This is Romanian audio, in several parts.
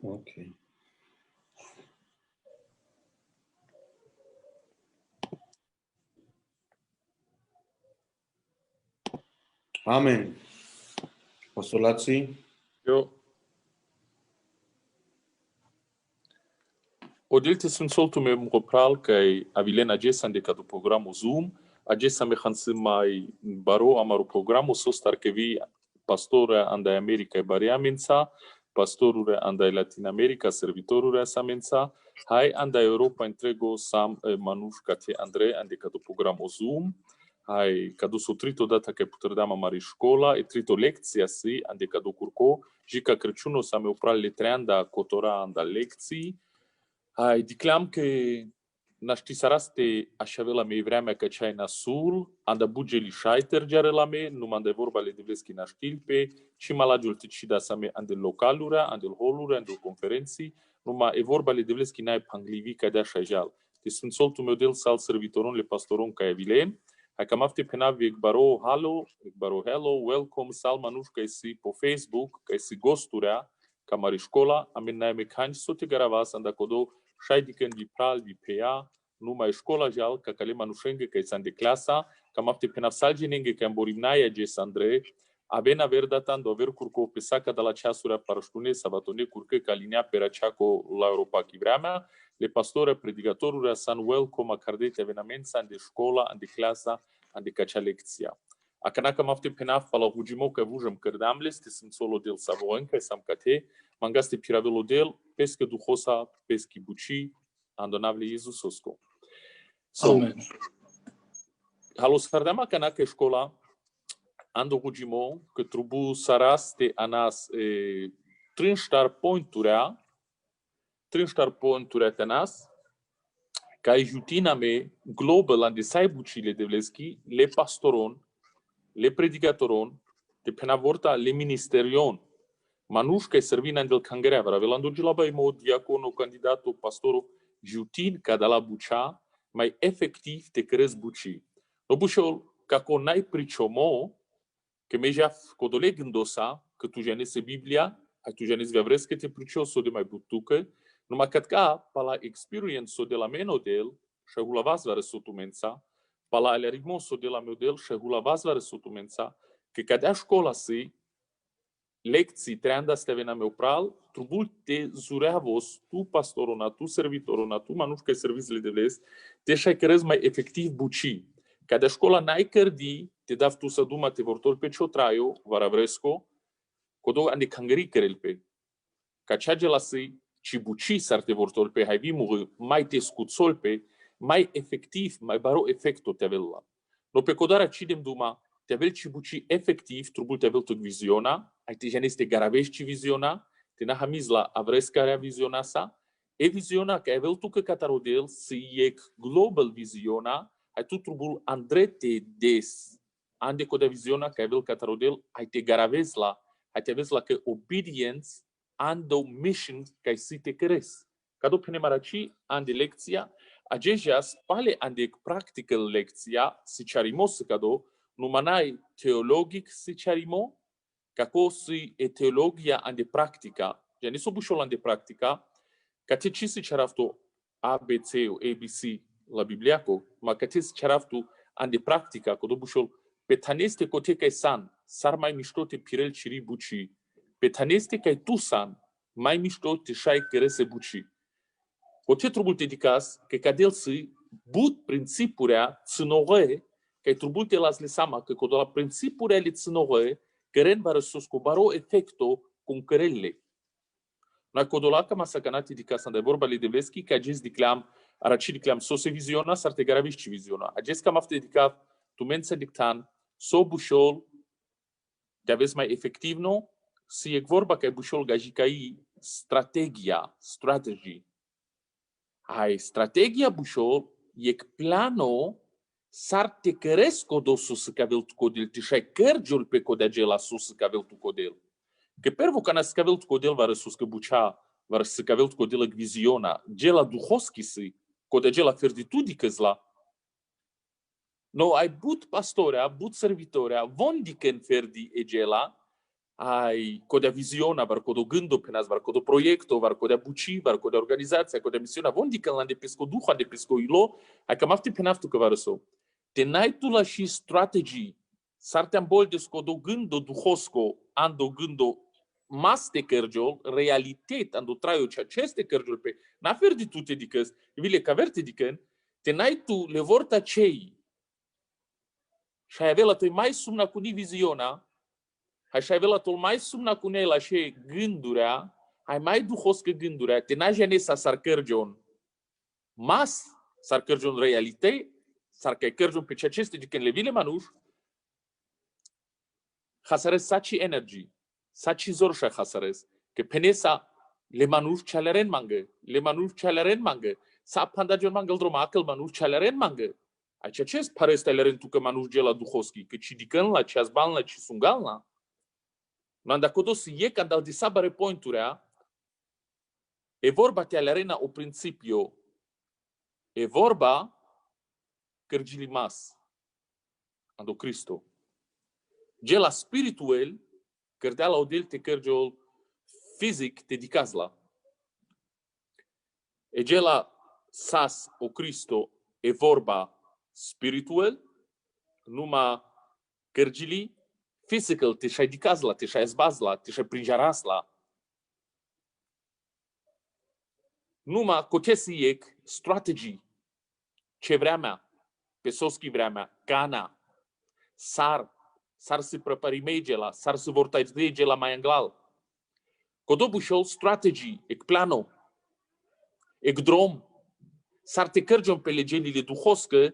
Ok. Amen. Postulații? Eu. Odilte sunt soltu me mopral kai avilena jesan de cadu programu Zoom, a jesa me hansi mai baro amaru programu so starkevi pastora andai America e bariamensa, pastorure andai Latin America servitorure samensa, hai andai Europa entrego sam manush kate Andre ande cadu programu Zoom, hai cadu so trito data che puterdama mari școla e trito lecția si ande cadu curco, jica Crăciuno sa me opral le treanda cotora anda lecții. Hai, diclam că naști saraste așa la mei vremea că ceai na sul, anda bugeli shaiter jare la me, nu manda vorba le devleschi naștil pe, ci malagiul ticida sa me ande localura, ande holura, ande conferenții, numai e vorba le devleschi nai panglivi ca de așa jal. Te sunt soltul meu del sal servitoron le pastoron ca evilen, hai cam afte penavi ekbaro hello, welcome sal manușca esi po Facebook, ca esi gosturea, ca mari școla, amen nai mecani sote garavas anda codo Шайдикен випрал випея, нума школа жал, как але манушенге кай санде класа, кам афте пенавсалжененге кам боримная джес Андре, avena verdatan do ver curco pesaca da la ceasura paraștune sabatone curcă calinea peraceaco la Europa chivrama, le pastore predicatorura san welcome a cardete evenamenza ande școla, ande clasa, ande cacea lecția. Akanaka mafte penaf pala hujimo că vujam cărdamles, te sunt solo del savoenca, sam cate, mangaste piravelo del, pescă duhosa, peschi buci, andonavle Iisus Osco. So, Amen. halos cardama kanaka școla, ando hujimo, că trubu saraste anas trinstar pointurea tenas, ca jutina me global ande saibucile devleski, le pastoron, le predicatoron, de penavorta le ministerion, manușca e servina del cangreva, ravelando gilaba e mod diacono, candidato, pastorul, jutin ca de la bucea, mai efectiv te crezi buci. No bușol, ca co n-ai priciomo, că meja codole gândosa, că tu janese Biblia, ai tu janese vrea că te pricioso de mai butucă, numai că ca pala experience de la menodel, și hulavas va resotumența, pala alerigmoso de la model, și hulavas va resotumența, că cadea școala si, lecții treanda stevena meu pral, trubul te zureavos, tu pastorona, tu servitorona, tu manușca serviciile de vest, te șai crezi mai efectiv buci. Ca de școala n-ai cărdi, te dav tu să duma te vortol pe ciotraio, varavresco, codo ande cangări cărel pe. Ca cea gelasi, ci buci s-ar te vortol pe, hai vimu, mai te scuțol pe, mai efectiv, mai baro efecto te avella. No pe codara cidem duma, te avel ci buci efectiv, trubul te avel tu viziona, ai te janeste garavești viziona, te nahamiz la avrescarea viziona sa, e viziona că avel tu că catarodel si ec global viziona, ai tu trubul andrete des, ande coda viziona că avel catarodel, ai te garavez la, ai te avez la că obedience ando mission că ai si te căres. Cado penemaraci ande lecția, agejas pale ande practical lecția, si charimos cado, numanai teologic si charimo, kako si e teologia ande practica, ja niso bușol ande practica, ca te ci si charafto ABC o ABC la Bibliaco, ma ca te si charafto ande practica, codo bușol, pe taneste cote kai san, sar mai mișto te pirel ciri buci, pe taneste kai tu san, mai mișto te șai cărese buci. Cote trubul te dicas, că cadel si but principurea ținoe, că trubul te las le sama, că codo la principurea le ținoe, căren va răsosco baro efecto cum cărelle. Noi codo la cam sacanati dicas, ande vorba le devleschi, că ages diclam, araci diclam, so se viziona, s-ar te garaviști viziona. Ages cam afte dicav, tu mense dictan, so bușol, te aveți mai efectiv, no? Si e vorba că e bușol gajicai strategy. Hai, strategia bușol, e plano, s-ar te căresc codo sus că avel tu codel, te șai cărgiul pe codea la sus că avel tu codel. Că pervo că nas că avel tu codel va răsus că bucea, va răsus că avel tu codel că viziona, gela duhoski si, codea la ferditudi căzla. No, ai but pastorea, but servitorea, vondiken ferdi e gela, ai kodea visiona, var kodo gândo penas, var kodo proiecto, var kodea buci, var kodea organizația, kodea misiona, vondi că de pesco duha, de pesco ilo, ai cam afti penaftu că var so. Te nai tu la și strategii, sarteam bol de skodo gândo duhosco, ando gândo maste cărgiol, realitet, ando traio ce aceste cărgiol pe, n-a fer de tu te dicăs, vile caverte dicăn, te nai tu le vorta cei, și ai avea la toi mai sumna cu ni viziona, și ai avea la toi mai sumna cu nei la și gândurea, ai mai duhoscă gândurea, te n-a janesa sar cărgion, mas sar cărgion realitet, sar că cărgion pe ce aceste dicăn le vile manuș, hasares saci energy, saci zorșa hasares, că penesa le manuș cealeren mangă, le manuș cealeren mangă, sa pandagion mangă droma acel manuș cealeren mangă. Aici ce pare să le rentucă manuș gela duhoski, că ci dicăn la ce azban la ci sungal la. Nu dacă dos e când al disabare pointurea, e vorba te alerena o principio, e vorba cărgilimas, ando Cristo. Gela spiritual, cărdea la odel te cărgiol fizic te dicaz la. E gela sas o Cristo e vorba spiritual, numai cărgili physical te șai dicaz la, te șai zbaz la, te șai prinjaras la. Numai cotesiec strategy, ce vrea mea, pe soski vrea mea, cana, sar se prepari megela, sar se vortai regela mai anglal. Codobușol strategy, ec plano, ec drom, sar te cărgion pe legelile duhoscă,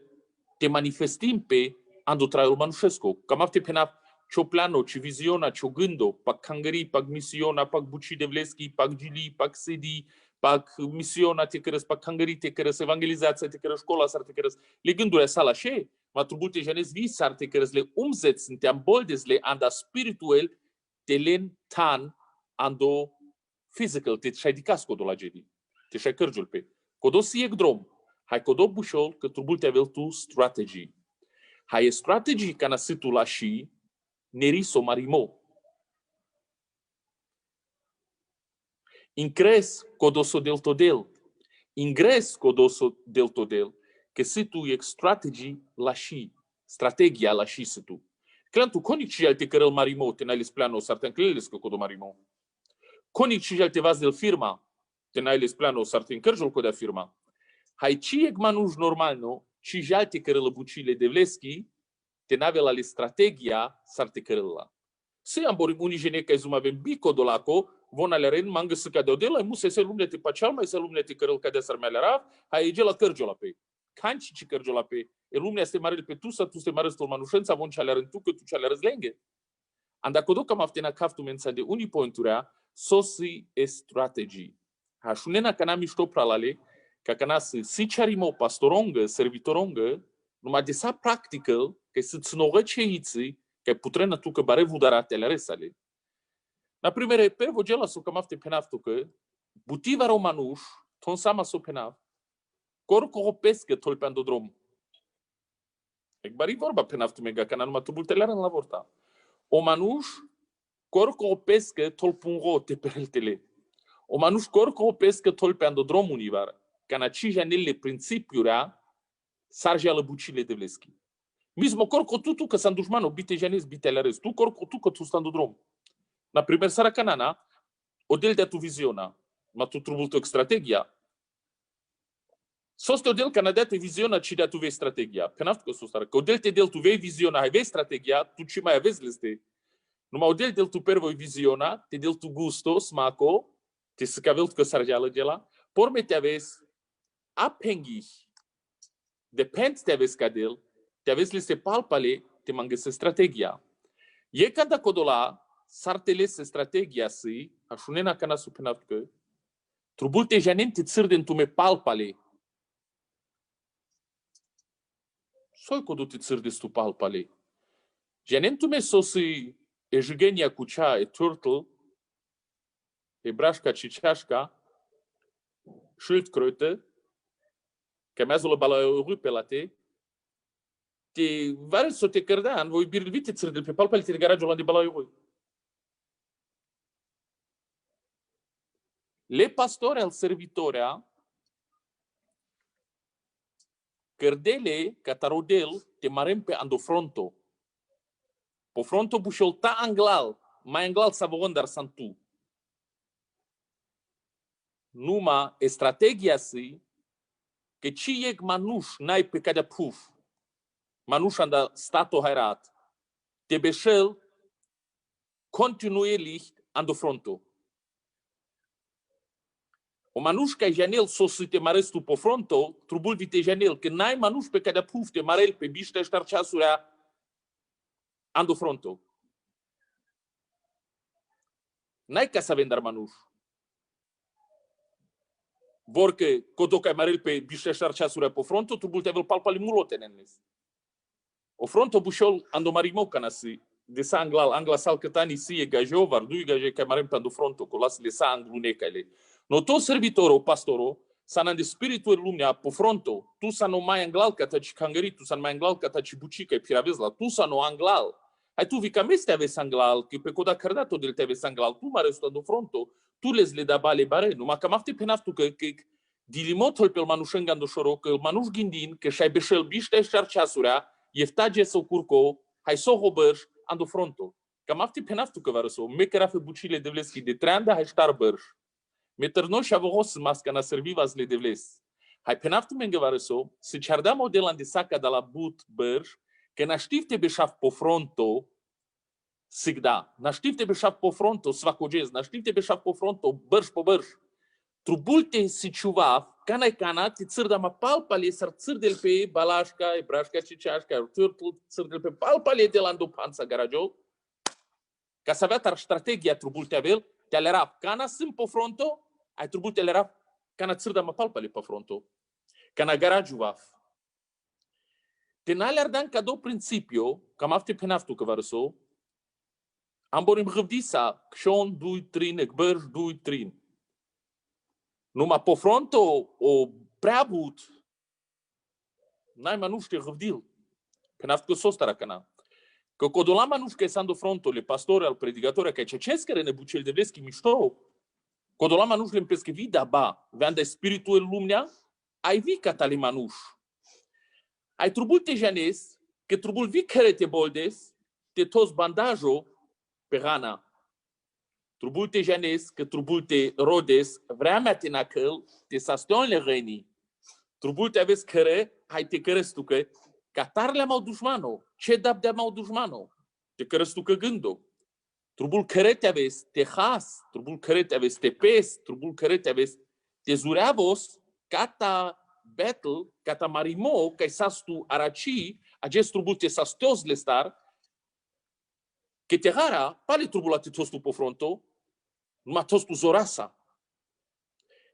te manifestim pe ando traiul manușescu. Cam afte penaf ce plano, ce viziona, ce gândo, pac cangări, pac misiona, pac buci de vleschi, pac gili, pac sedi, pac misiona te cărăs, pac cangări te cărăs, evangelizația te cărăs, școala sar te cărăs. Le gândurile sala și ma trubute janes vi sar te cărăs le umsetzen, te amboldes le anda spiritual, te len tan ando physical, te șai dicas codo la gedi, te șai cărgiul pe. Codo siec drom, hai codo bușol, că trubute avel tu strategy. Hai strategy ca na situ la și, neriso marimo. Incres codoso del todel. Ingres codoso del todel. Că situ e strategy la și. Strategia la și situ. Clantu conic și alte cărăl marimo, te n-ai les plano, s-ar încleles că codo marimo. Conic și alte vaz del firma, te n-ai les plano, s-ar te încărjol codea firma. Hai ci eg manuș normal, no? Ci alte cărăl bucile de vleschi, te n-ave la le strategia, s-ar te cărăl la. Se amborim unii gene ca izum avem bico dolaco, von aleren mangă să cadeu de la mu se lumnete pacial mai se lumnete cărăl cadea s-ar mai alerav, hai ege la cărgio la pe. Canci ci cărgio la pe. E lumnea este mare pe tu să tu ste mare stol manușența von ce aleren tu că tu ce alerez lenghe. Anda codo cam aftena caftu mensa de unii pointurea, sosi e strategy. Ha shunena cana mișto pralale, ca cana si charimo pastorongă, servitorongă, numai de sa practical, că să ținogă ce iți, că putrena tu că bare vudarate resale. Na primere pe vogela so cam afte penaftu că butiva romanuș, ton sama so penaf, corco hopescă tol pe andodrom. Ec bari vorba penaftu mega cana numai tubultelera în la vorta. O manuș corco hopescă tol pungo te pereltele. O manuș corco hopescă tol pe andodrom univar, cana ci janelle principiurea sarja la bucile de vleschi. Mismo corco tu că s-a dușmano, bite janes, bite alărez. Tu corco tu că tu stando drom. Na primer sara canana, o del de tu visiona, ma tu trubul tu strategia. Soste o del canadea te visiona ci de tu vei strategia. Penaft că sustar, că o del te del tu vei visiona, hai vei strategia, tu ci mai aveți leste. Numai o del tu per voi visiona, te del tu gusto, smaco, te se cavel că sargeală de la, porme te aveți apenghi. Depend te aveți cadel, te aveți liste palpale, te mangăse strategia. E ca da codola, s-ar te lese strategia si, așunena ca na supenavcă, trubul te janem te țârde întume palpale. Soi codu te țârde stu palpale. Janem tume sosi e jugenia cu cea e turtle, e brașca ci ceașca, schildkröte, că mează la bala pe la te, te vare să te cărdean, voi birlvite țârde pe palpale te garajul la de bala le pastori al servitoria, cărdele catarodel te marem pe ando fronto. Po fronto bușol ta anglal, mai anglal sa vondar santu. Numa strategia si, că ci eg manuș n-ai pe cadea puf. Manuș anda stato hairat. Te beșel continuelig ando fronto. O manuș ca janel sosi te mares tu po fronto, trubul vite janel, că n-ai manuș pe cadea puf te marel pe biște ștar ceasurea ando fronto. N-ai ca să vendar manuș. Vorcă codoca marel pe biște ștar ceasurea po fronto, trubul te vel palpali mulote nennes. O fronto bușol ando marimo canasi. De sa angla sal cătani si e gajo, vardu e gaje ca marem pe ando fronto, cu las le sa anglunecale. No to servitoro, pastoro, sanan de spiritul lumea po fronto, tu sa no mai anglal ca ta cangări, tu sa mai anglal ca ta bucica, piravez la, tu sa no anglal. Hai tu vica meste aves anglal, că pe coda cardato del te aves anglal, tu mare sto ando fronto, tu les le da bale bare, numai că mafte penaftu că dilimotol pe manușeng ando șoro, că manuș gindin, că și-ai beșel biște și-ar ceasurea, Jeftage so curco, hai so hobăr, ando fronto. Cam afti penaftu că vară so, me căra fe bucile de vleschi de treanda, hai ștar băr. Me tărno și avogos masca na servivas le de vles. Hai penaftu menge vară so, se cearda modelan de saca de la but băr, că naștivte beșaf po fronto, sigda, naștivte beșaf po fronto, svacogez, naștivte beșaf po fronto, bărș po bărș. Trubulte si ciuva, cana, ti țârda ma palpale, sar țârdel pe balașca, e brașca, ciceașca, țârdel pe palpale de la îndupanța garajo, ca să avea tar strategia trubulte avel, te alerap, cana sunt po fronto, ai trubulte alerap, cana țârda ma palpale pe fronto, cana garaju vaf. Te n-alerdan ca do principio, cam afte penaftu că varăso, am borim râvdisa, kșon, dui, trin, ekbăr, dui, trin. Numai po fronto o prea but, n-ai manuște râvdil. Penaftu că sostara cana. Că codola manuște sando fronto, le pastori al predicatori, că ce cescare ne bucel de veschi mișto. Codola manuște le pesche vida ba, vende spiritul lumea, ai vi catale manuș. Ai trubul te janes, că trubul vi care te boldes, te tos bandajo pe rana. Trubul te janes, că trubul te rodes, vremea te nacăl, te saston le reni. Trubul te aveți care, hai te cărăstu că, catarle mau dușmano, ce dab de mau dușmano, te cărăstu că gândo. Trubul care te aveți, te has, trubul care te aveți, te pes, trubul care te aveți, te zureavos, cata battle, cata marimo, că sastu araci, acest trubul te sastios le star, că te hara, pale trubul a te tostu po fronto, numai tostu zorasa.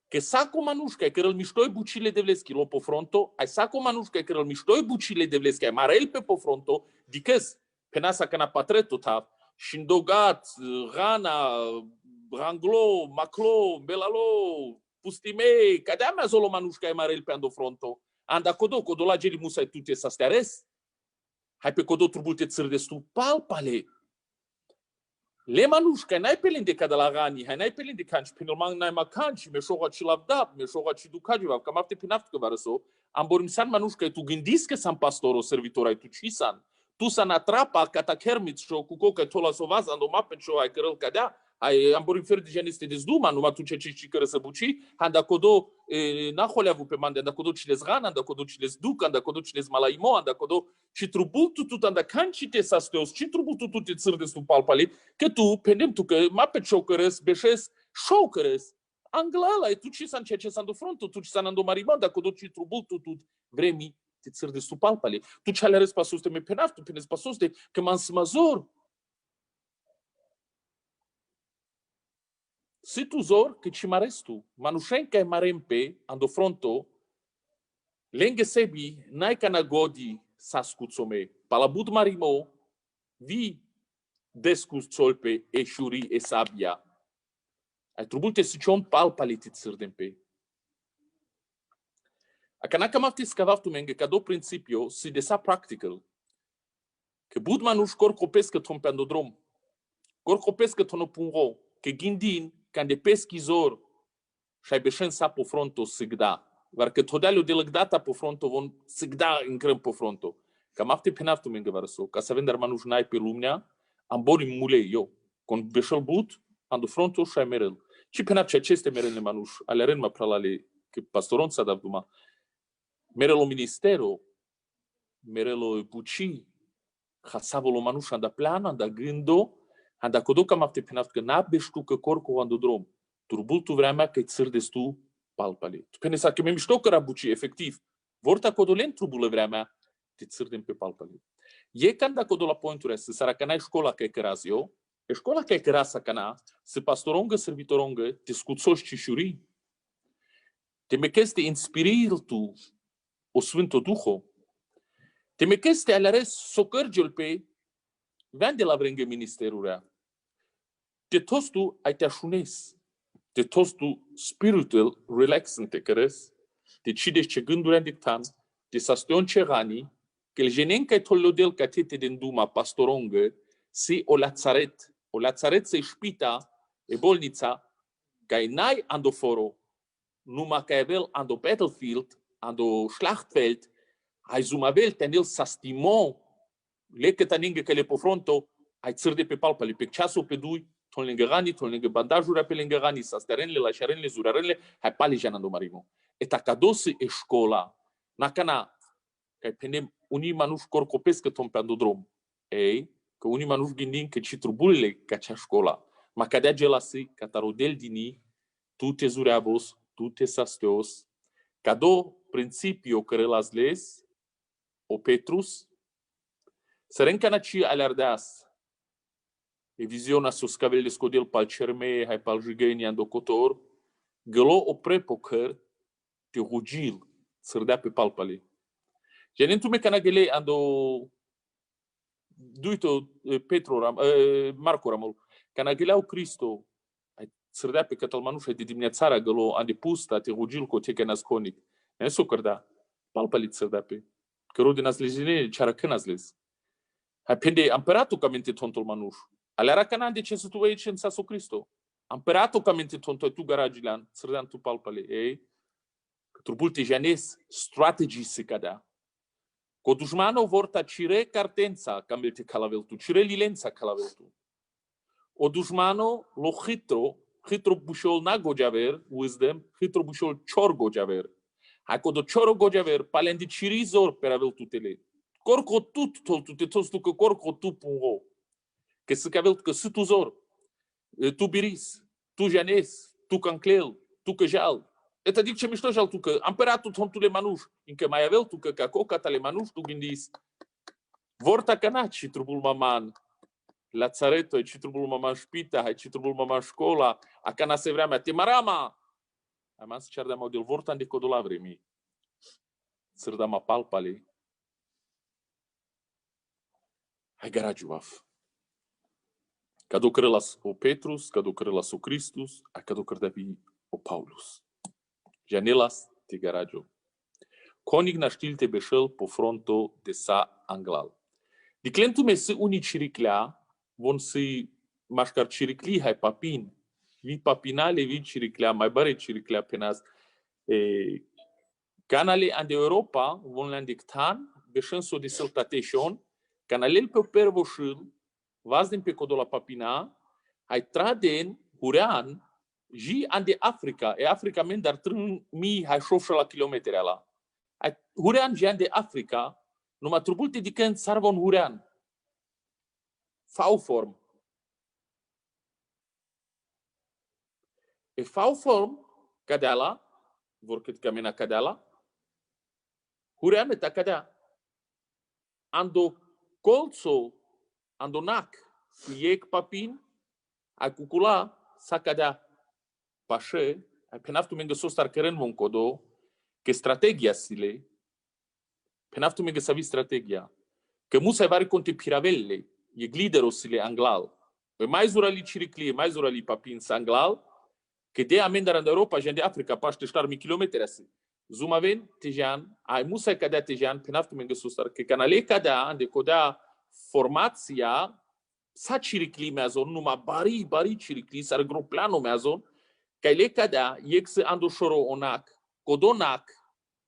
Că saco manușca, că îl miștoi bucile de vleschi, lo po fronto, ai saco manușca, că îl miștoi bucile de vleschi, ai marel pe po fronto, dicăs, pe nasa că na patretu tav, și îndogat, rana, ranglo, maclo, belalo, pustimei, cadea mea zolo manușca, ai marel pe ando fronto, anda codo la geli musai tu te sasteares, hai pe codo trubul te țârdes tu palpale. Le manușca, n-ai pelinde ca de la rani, hai n-ai pelinde canci, pe normal n-ai ma canci, me șoga ci lavdap, me șoga ci ducagiva, cam afte pinafte că varăso, am borim san manușca, tu gândis că san pastoro, servitor, ai tu ci san, tu san atrapa, cata kermit șo, cu coca tola sovaza, ando mapen șo, ai cărăl cadea, ai am borim fer de janiste dezduma, numai tu ce ci cără să buci, anda codo, n-aholeavu pe mande, anda codo ciles rana, anda codo ciles duc, anda codo ciles malaimo, anda codo, și trubul tu anda canci te sasteos, și trubul tu te țârdes tu palpali, că tu, pendem tu, că ma pe ciocărăs, beșes, șocărăs, anglala, e tu ci san ce san do fronto, tu ci san ando marimanda, codo ci trubul tu vremi, te țârdes tu palpali, tu ce aleres pasos de me penaf, tu penes pasos de, că m-am smazor. Si tu zor, că ci mares tu, manușenca e marempe, ando fronto, lenghe sebi, n-ai ca na godi sa scuțome, palabut marimo, vi descus solpe e șuri e sabia. Ai trubul te sicion palpali te țârdem pe. A ca n-a mafti scavaftu menge, ca do principio, si de sa practical, că bud manuș cor copescă ton pe andodrom, cor copescă ton opunro, că gindin, când de peschi zor, și ai beșen sa pe fronto sigda. Var că todalio de lăgdata pe fronto von sigda în grân pe fronto. Cam afte penaftu menge varso, ca să vendar manuș nai pe lumea, am bori mulei eu. Con beșel but, andu fronto și ai merel. Și penaf ce aceste merele manuș, ale ren mă pralale, că pastoron s-a dat duma. Merelo ministero, merelo buci, hasavolo manuș anda plan, anda gândo, anda codo cam afte penaftu, că n-a beștu că corco andu drom. Turbul tu vremea că-i țârdes tu palpale. Tu pene sa că mi mișto că rabuci, efectiv. Vorta codolent trubulă vremea, te țârdem pe palpale. E când dacă do la pointul să sara că n-ai școla că e căraz eu, e școla că e căraz că n-a, să pastorongă, servitorongă, te scuțoși și șuri. Te mecheste inspiril tu o Sfânto Duho. Te mecheste aleres socărgel pe vende la vrengă ministerul. Te tostu ai te așunes. Te tostu spiritual relaxant te căres. Te cidești ce gânduri am dictan, te sastion ce rani, că el jenen că tollodel ca tete din duma pastorongă, si o lazaret să-i șpita e bolnița, că ai n-ai ando foro, numai că avel ando battlefield, ando schlachtfeld, ai zumavel tenil sastimo, lecă taningă că le po fronto, ai țârde pe palpale, pe ceasul pe dui, ton lângă rani, ton lângă bandajura pe lângă rani, sasterenle, lașarenle, zurarenle, hai pali janando marimo. Et acadosi e școla, nacana, că penem unii manuși corcopesc că tom pe andodrom. Ei, că unii manuși gândim că ci trubulele ca cea școla. Ma cadea gelasi, ca tarodel dini, tu te zureabos, tu te sasteos. Ca două principio care l-ați les, o Petrus, să reîncanaci alerdeas, e viziona sus cavele scodel pal cermee, hai pal jigăini andocotor, gălo o prepocăr, te rugil, sărdea pe palpale. Genentu mecanagele ando duito Petru Marco Ramol, canageleau Cristo, ai sărdea pe catalmanușa de dimineațara gălo ande pusta te rugil co te canasconic. Ne socărda, palpale sărdea pe. Că rodin azlezine ceara canazlez. Hai pende amperatul camente tontul manuș. Alera canande ce să tu aici în saso Cristo. Amperatul camente tontul tu garagilan, sărdeam tu palpale. Ei, că turbulte janes strategy se cadea. Ko dușmanul vorta cire cartența camelte calaveltu, cire lilența calaveltu. O dușmanul lo hitro bușol na gojaver, wisdom, hitro bușol cior gojaver. Hai ko do cioro gojaver, palendi cirizor per aveltu tele. Corco tut toltu te tostu că corco tu pungo. Că să caveltu că tu zor, tu biris, tu janes, tu canclel, tu căjal. Et adic ce mișto jal tu că amperatul tontule manuș, încă mai avel tu că coca tale manuș tu gândis. Vorta canaci și trubul maman, la țareto, ai și trubul maman șpita, ai și trubul maman școla, a cana se vremea, te marama. Ai man să cer de model vorta de codola vremi. Sărdama palpale. Hai garagiuaf. Cadu crălas o Petrus, cadu crălas o Christus, a cadu crădavi o Paulus. Janelas te garaggio. Conig na stilte beșel po fronto de sa anglal. Diclentu me se uni ciriclea, von si mașcar ciricli hai papin. Vi papinale vi ciriclea, mai bare ciriclea penas. Canale ande Europa, von le dictan, beșen so de săltateșon, canalel pe pervoșil, vas din pe codola papina, hai traden, hurean, ji ande Africa, e Africa men dar 3.000 hai șofșa la kilometri ala. Ai hurean ji ande Africa, numai trubulte dicând sarvon hurean. Fau form. E fau form, cadeala, vor cât camena cadeala, hurean eta cadea. Ando colțo, ando nac, iec papin, ai cucula, sa cadea. Pașe, ai penaftu menge sos tar căren von codo, că strategia sile, penaftu menge savi strategia, că musa vari conte piravelle, e glideros sile anglal, e mai zurali ciriclie, mai zurali papin sa anglal, că de amendar în Europa, gen de Africa, paște ștar mi kilometri asi. Zumaven, tejan, ai musa cadea tejan, penaftu menge sos tar, că canale cadea, ande codea formația, sa ciricli meazon, numai bari ciricli, sar groplano meazon, Caile cadea, ex andoșoro onac, codonac,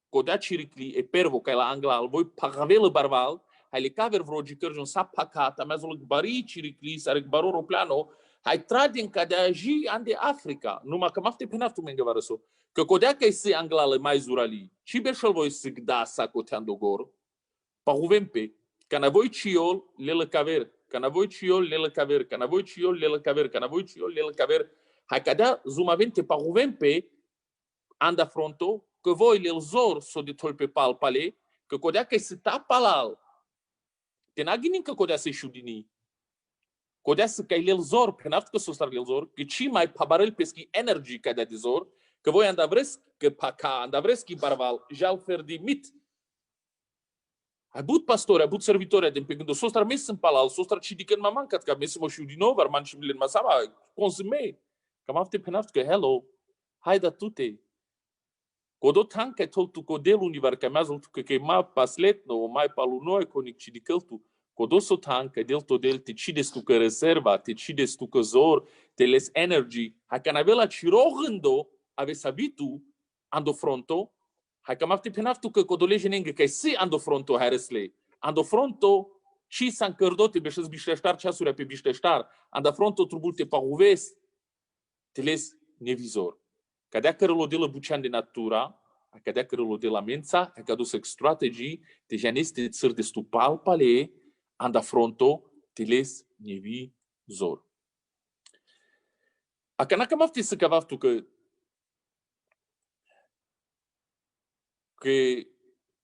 codea ciricli e pervo ca la angla, voi pagavel barval, hai le caver vrogi cărjon sa pacata, mezul bari ciricli, sare baroro plano, hai tradin cadea ji ande Africa, numai că mafte penaftu menga varăso, că codea ca se angla le mai zurali, ci beșel voi sigda sa coteando gor, pahuvempe, cana voi ciol lele caver, cana voi ciol lele caver, cana voi ciol lele caver, cana voi ciol lele caver, hai cadea zumavente pahuvempe, anda fronto, că voi le zor so de tolpe palpale, că codea că se tapalal. Te n-a gândit că codea se șudini. Codea să că le zor, pe naft că s-o star le zor, că ci mai pabarel peschi energie ca de zor, că voi anda vresc că paca, anda vresc că barval, jal ferdi mit. Ai but pastore, ai but servitoria de pe gândul, s-o star mes în palal, s-o star ci dică în mamancat, că mes mă șudino, var man și milen masama, consume. Cam afte pe naft că hello, hai da tute. Codo tanca toltu codel univar că mai tu că mai paslet no mai palunoi conic ci dicăltu codo so tanca del todel te cides tu că reserva te cides tu că zor te les energy ha canavela cirogando ave sabitu ando fronto ha camafte penaftu că codolege nenge că se ando fronto haresle ando fronto ci san cărdote beșes bișteștar ceasurea pe bișteștar ando fronto trubulte paruves te les nevizor. Cadea cărălo de la bucean de natura, a cadea cărălo de la mența, a cadus strategii, te janeste țăr de stupal pale, anda fronto, te les nevi zor. A canaca mafte să cavaftu că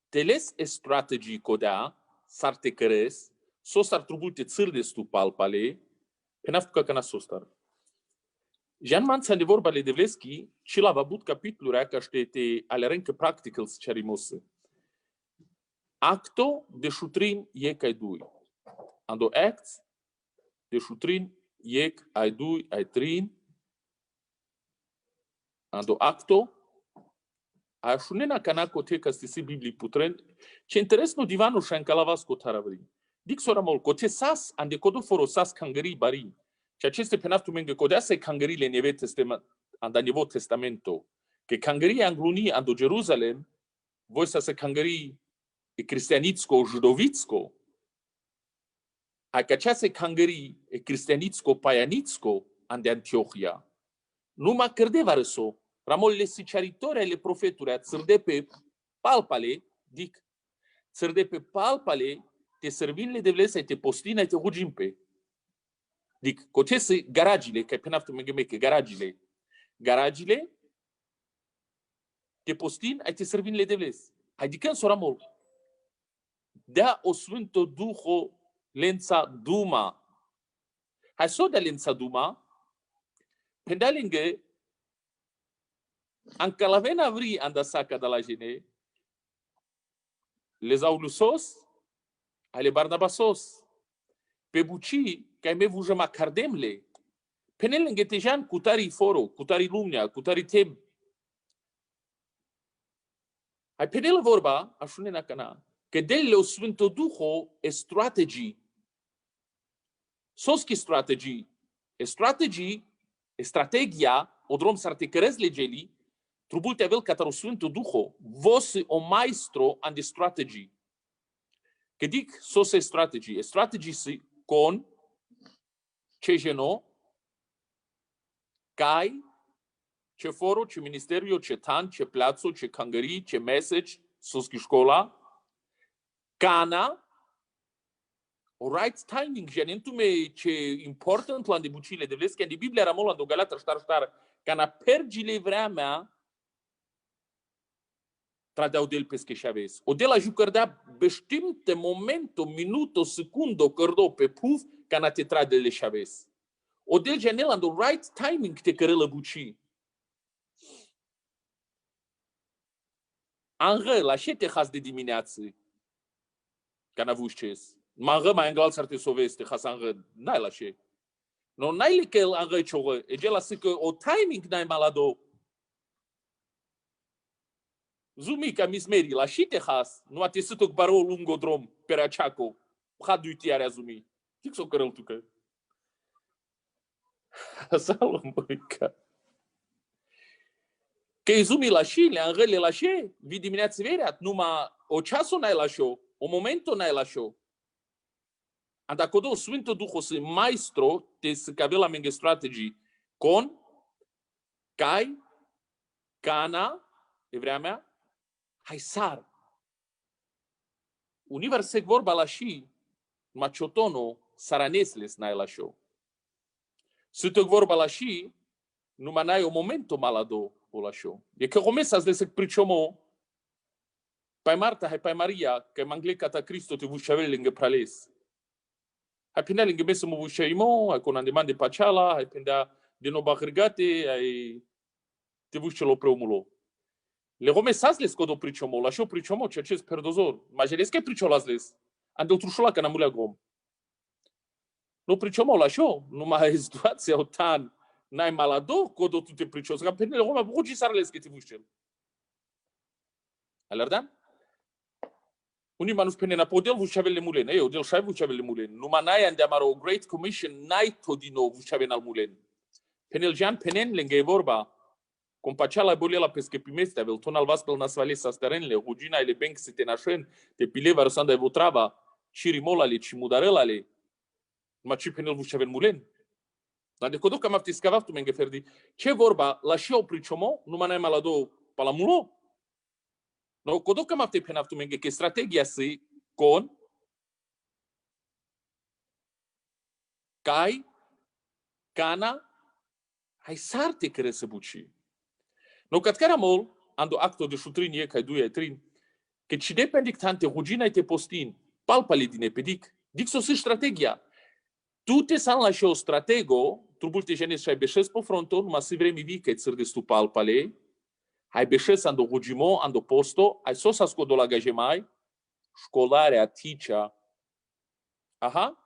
te les strategii codea, s-ar te căres, s-o ar trubulte țăr de stupal pale, pe naftu ca cana s-o Jean Manța de vorba le devleski, și l-a avut capitolul rea ca te alerencă practicals cerimosă. Acto de șutrin ec ai dui. Ando acts de șutrin ec ai dui ai trin. Ando acto a șunena canaco te ca stisi Biblii putren, ce interes no divanu și încalavas cu taravri. Dic soramol, cote sas ande codo foro sas cangării bari. Și aceste penaftu menge codea să cangările neve anda nevo testamento, că cangării angluni ando Jerusalem, voi să se cangării e cristianitsko, judovitsko, a că acease cangării e cristianitsko, paianitsko, ande Antiochia, numai cărdeva răso, ramol le siceritori ale profeturi, a țărde pe palpale, dic, țărde pe palpale, te servinle de vlesai, te postina, te hugimpe. Dic, cotese garagile, că pe naftul menge că garagile, te postin, ai te servinle de vles. Adică soramol. Dea o Sfânto Duho lența duma. Hai so de lența duma, pendea lângă, anca la vena vri anda saca de la gene, les aulusos, ale Barnabasos, pe buci, că ai mevu jama cardemle, penel lângă tejan cu tari foro, cu tari lumnea, cu tari tem. Hai penel vorba, așune na cana, că dele o Sfânto Duho e strategii. Sos che strategii. E strategii, e strategia, o drom s-ar te cărez legeli, trubul te avel catar o Sfânto Duho, vos o maestro ande strategii. Că dic sos e strategii. E strategii si con ce geno, cai, ce foro, ce ministerio, ce tan, ce plațo, ce cangării, ce message, sos che școala, cana, o right timing, genentume ce important la de bucile de vles, că de Biblia ramol la dogalată ștar, cana pergile vrea mea, tradeau del pesche șaves. O de la jucărdea bestimmte momento, minuto, secundo, cărdo pe puf, cana te tradele șaves. O del genel la do right timing te cărălă buci. Anră, la ce te has de dimineață? Cana vușces. Mangă mai îngal s-ar te soveste, has anră. N-ai la ce. No, n-ai le că anră cioră. E gela să că o timing n-ai malado. Zumi ca mismeri, la ce te has? Nu a te sătoc baro lungo drom, per aceaco. Had uitiarea zumi. Tic s-o cărăl tu că. Salom, băica. Că izumi la și, le anrele la și, vi dimineața vereat, numai o ceasul n-ai la show, o momentul n-ai la show. And acolo Sfântul Duh o să maestro te să cave la menge strategii con, cai, cana, evrea mea, hai sar. Universec vorba la și, maciotono, saranesles n-ai la show. Sfântul vorba la și, numai n-ai o momentul malado o la show. E că romesa să se priciomo, pai Marta, hai pai Maria, că mangle cata Cristo te vușavele lângă prales. Hai pendea lângă mesă mă vușaimo, hai con andeman de paciala, hai pendea de no bahărgate, hai te vușelo preomulo. Le romesas codo priciomo, la show priciomo, ceea ce perdozor. Majeles că priciolasles. Ande utrușola că n-amulea gom. No priciomo la show, numai situația o tan, n-ai malado, codo tu te pricios, că pendele roma buci sarles că te vușel. Alerdan? Unii manus penena podel vușavele mulen, eu del șai vușavele mulen. Numai n-ai andeamar o Great Commission, n-ai todino vușavele al mulen. Penel jan penen lângă vorba, compacea la bolela pesche primeste, avel ton alvas pel nasvalesa sterenle, rugina ele benc se te nașen, te pileva răsanda evo trava, cirimolale, cimudarelale, numai ci penel vușavele mulen. Dar de codo cam afti scavaftu menge ferdi. Ce vorba, la și o priciomo, numai n-ai malado palamulo? No, codo cam afti penaftu menge, că strategia si con, cai, cana, hai sarte care se buci. No, cat caramol, ando acto de șutrinie, cai duia trin, că ci dependic tante rugina te postin, palpale din epedic, dic so si strategia. Tu te san la și o stratego, trubul te genes și ai beșes pe fronton, ma si vremi vi că țăr de stu palpale, hai beșes ando rugimo, ando posto, ai sos ascodo la gajemai, școlarea, ticea. Aha.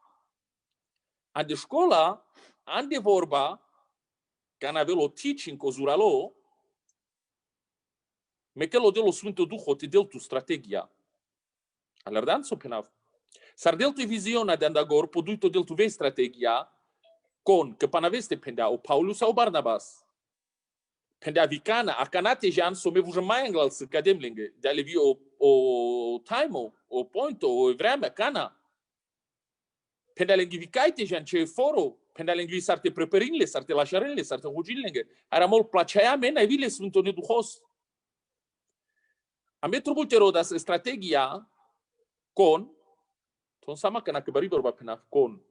Ande școla, ande vorba, că n-avel o tici în cozuralo, mekelo delo Sfântul Duh te del tu strategia. Alerdan so penav. Sar del tu viziona de andagor, poduito del tu vei strategia, con, că panaveste pendea o Paulus sau Barnabas. Pendea vicana, a canate jan so me vuja mai anglal să cadem lângă. De ale vi o time o point o vremea cana. Pendea lângă vicaite jan ce foro, pendea lângă sarte preperinle, sarte lașarenle, sarte rugin lângă. Ara mol placeaia mena e vile Sfântul Duhos. A metru multe rodas strategia con, ton sama că dacă bari vorba penaf con,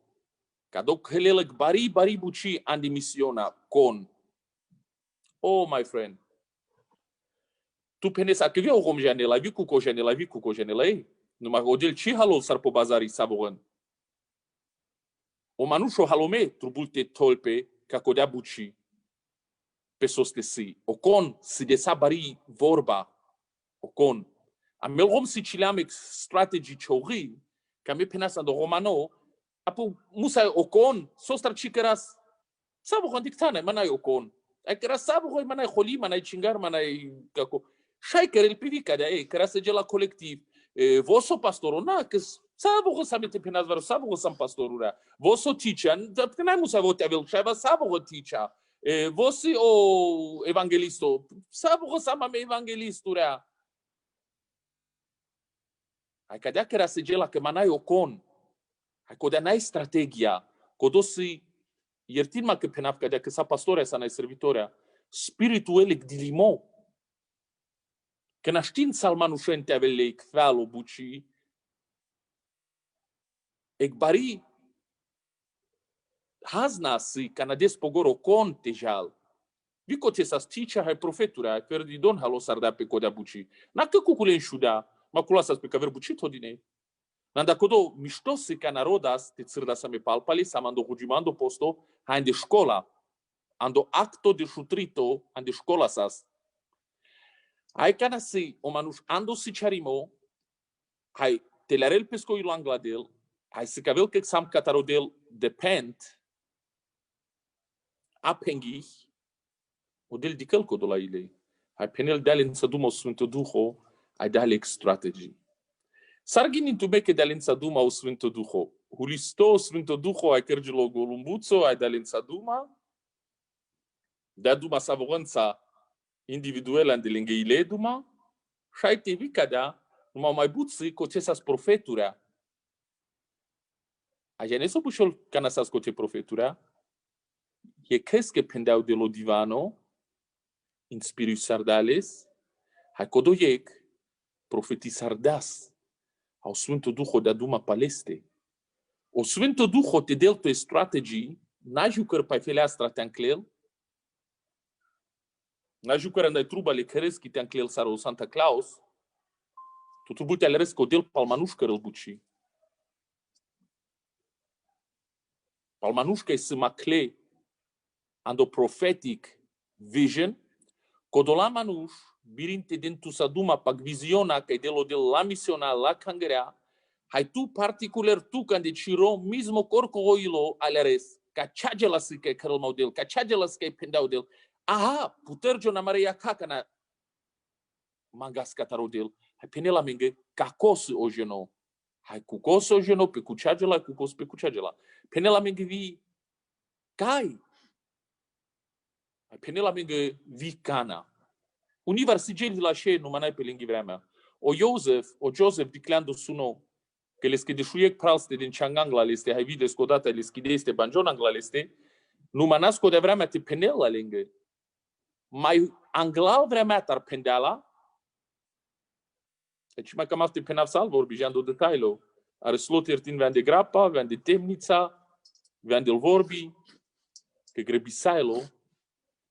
ca doc helelăc bari buci andi misiona con. Oh, my friend. Tu pensa că vei o rom janela, vi cu cojanela ei. Numai odel ci halol sar po bazari saboran. O manușo halome trubulte tolpe ca codea buci pe sostesi. O con si desa bari vorba. O con. A mel rom siciliamic strategy chori, ca me penasa do romano, apo musa o con, sostar chikeras. Sabo con dictane, manai o con. Ai că sabo coi manai holi, manai chingar, manai caco. Shai că el pivica de ei, că se gela colectiv. Voso pastorona, că sabo co samete penas var, sabo co sam pastorura. Voso ticean, da că n-ai musa vote avel, shaiva sabo co ticea. Vosi o evangelisto, sabo co sam ame evangelistura. Hai cadea că se gela că manai o con. Hai codea n-ai strategia. Codosi iertin ma că penaf cadea că sa pastorea sa n-ai servitorea. Spiritul elic di limo. Că n-aștin salmanușente avele icvealo buci. Ec bari hazna si canades pogoro con tejal. Vico te sa sticea hai profetura, că di don halo sardea pe codea buci. N-a că cucule înșudea. Ma culasas pe caver bucito dine. Nanda codo miștosi ca narodas te țârda să me palpali, să mando hugimando posto, hai de școla. Ando acto de șutrito, ande școla sas. Hai cana si o manuș ando si charimo, hai telarel pesco ilu angladel, hai si cavel că sam catarodel depend, apenghi, o del dicăl codo la ilei. Hai penel dealin să dumo Sfântul Duho, ai dalek strategy. Sargini tu meke dalența duma o Sfântul Duho. Hulisto Sfântul Duho ai cărgilo golumbuțo, ai dalența duma. Da duma savoranța individuele de lângă ele, duma, și ai te vicadea, numai mai buți cu ce s-a profetura. Aja ne so bușol cana s-a scoce profetura, e crezi că pendeau de lo divano, in spiritus sardales, hai codoiec, profeti sardas, au Sfântul Duh de aduma paleste. O Sfântul Duh te del tu strategii, n-a jucăr pe felea strateanclel, n-a jucăr andai truba le crezi că te-anclel sară Santa Claus, tu trebuie te alerezi că o del palmanușcă răl buci. Palmanușcă e să macle ando prophetic vision, codola manuș, birinte din tu să duma pag viziona că e del o del la misiona la cangărea, hai tu particular tu când deciro mismo corco oilo aleres, ca ceagela să că cărăl model, ca ceagela să că pendau del. Aha, putergio na Maria cacana mangas catarodel. Hai penela minge cacos o geno. Hai cucos o geno pe cuceagela, cucos pe cuceagela. Penela minge vi cai. Hai penela minge vi cana. Univar sigeli la șe nu manai pe lânghi vremea. O Joseph dicleando suno că le schideshuiec pralste din Changangla leste, hai vide scodata le schideste banjonangla leste, nu manasco de vremea te penela lângă. Mai anglal vremea tar pendeala, deci mai cam asta e penav salvo, orbigeando detailo. Are slotirtin vean de grapa, vean de temnița, vean del vorbi, că grebisailo,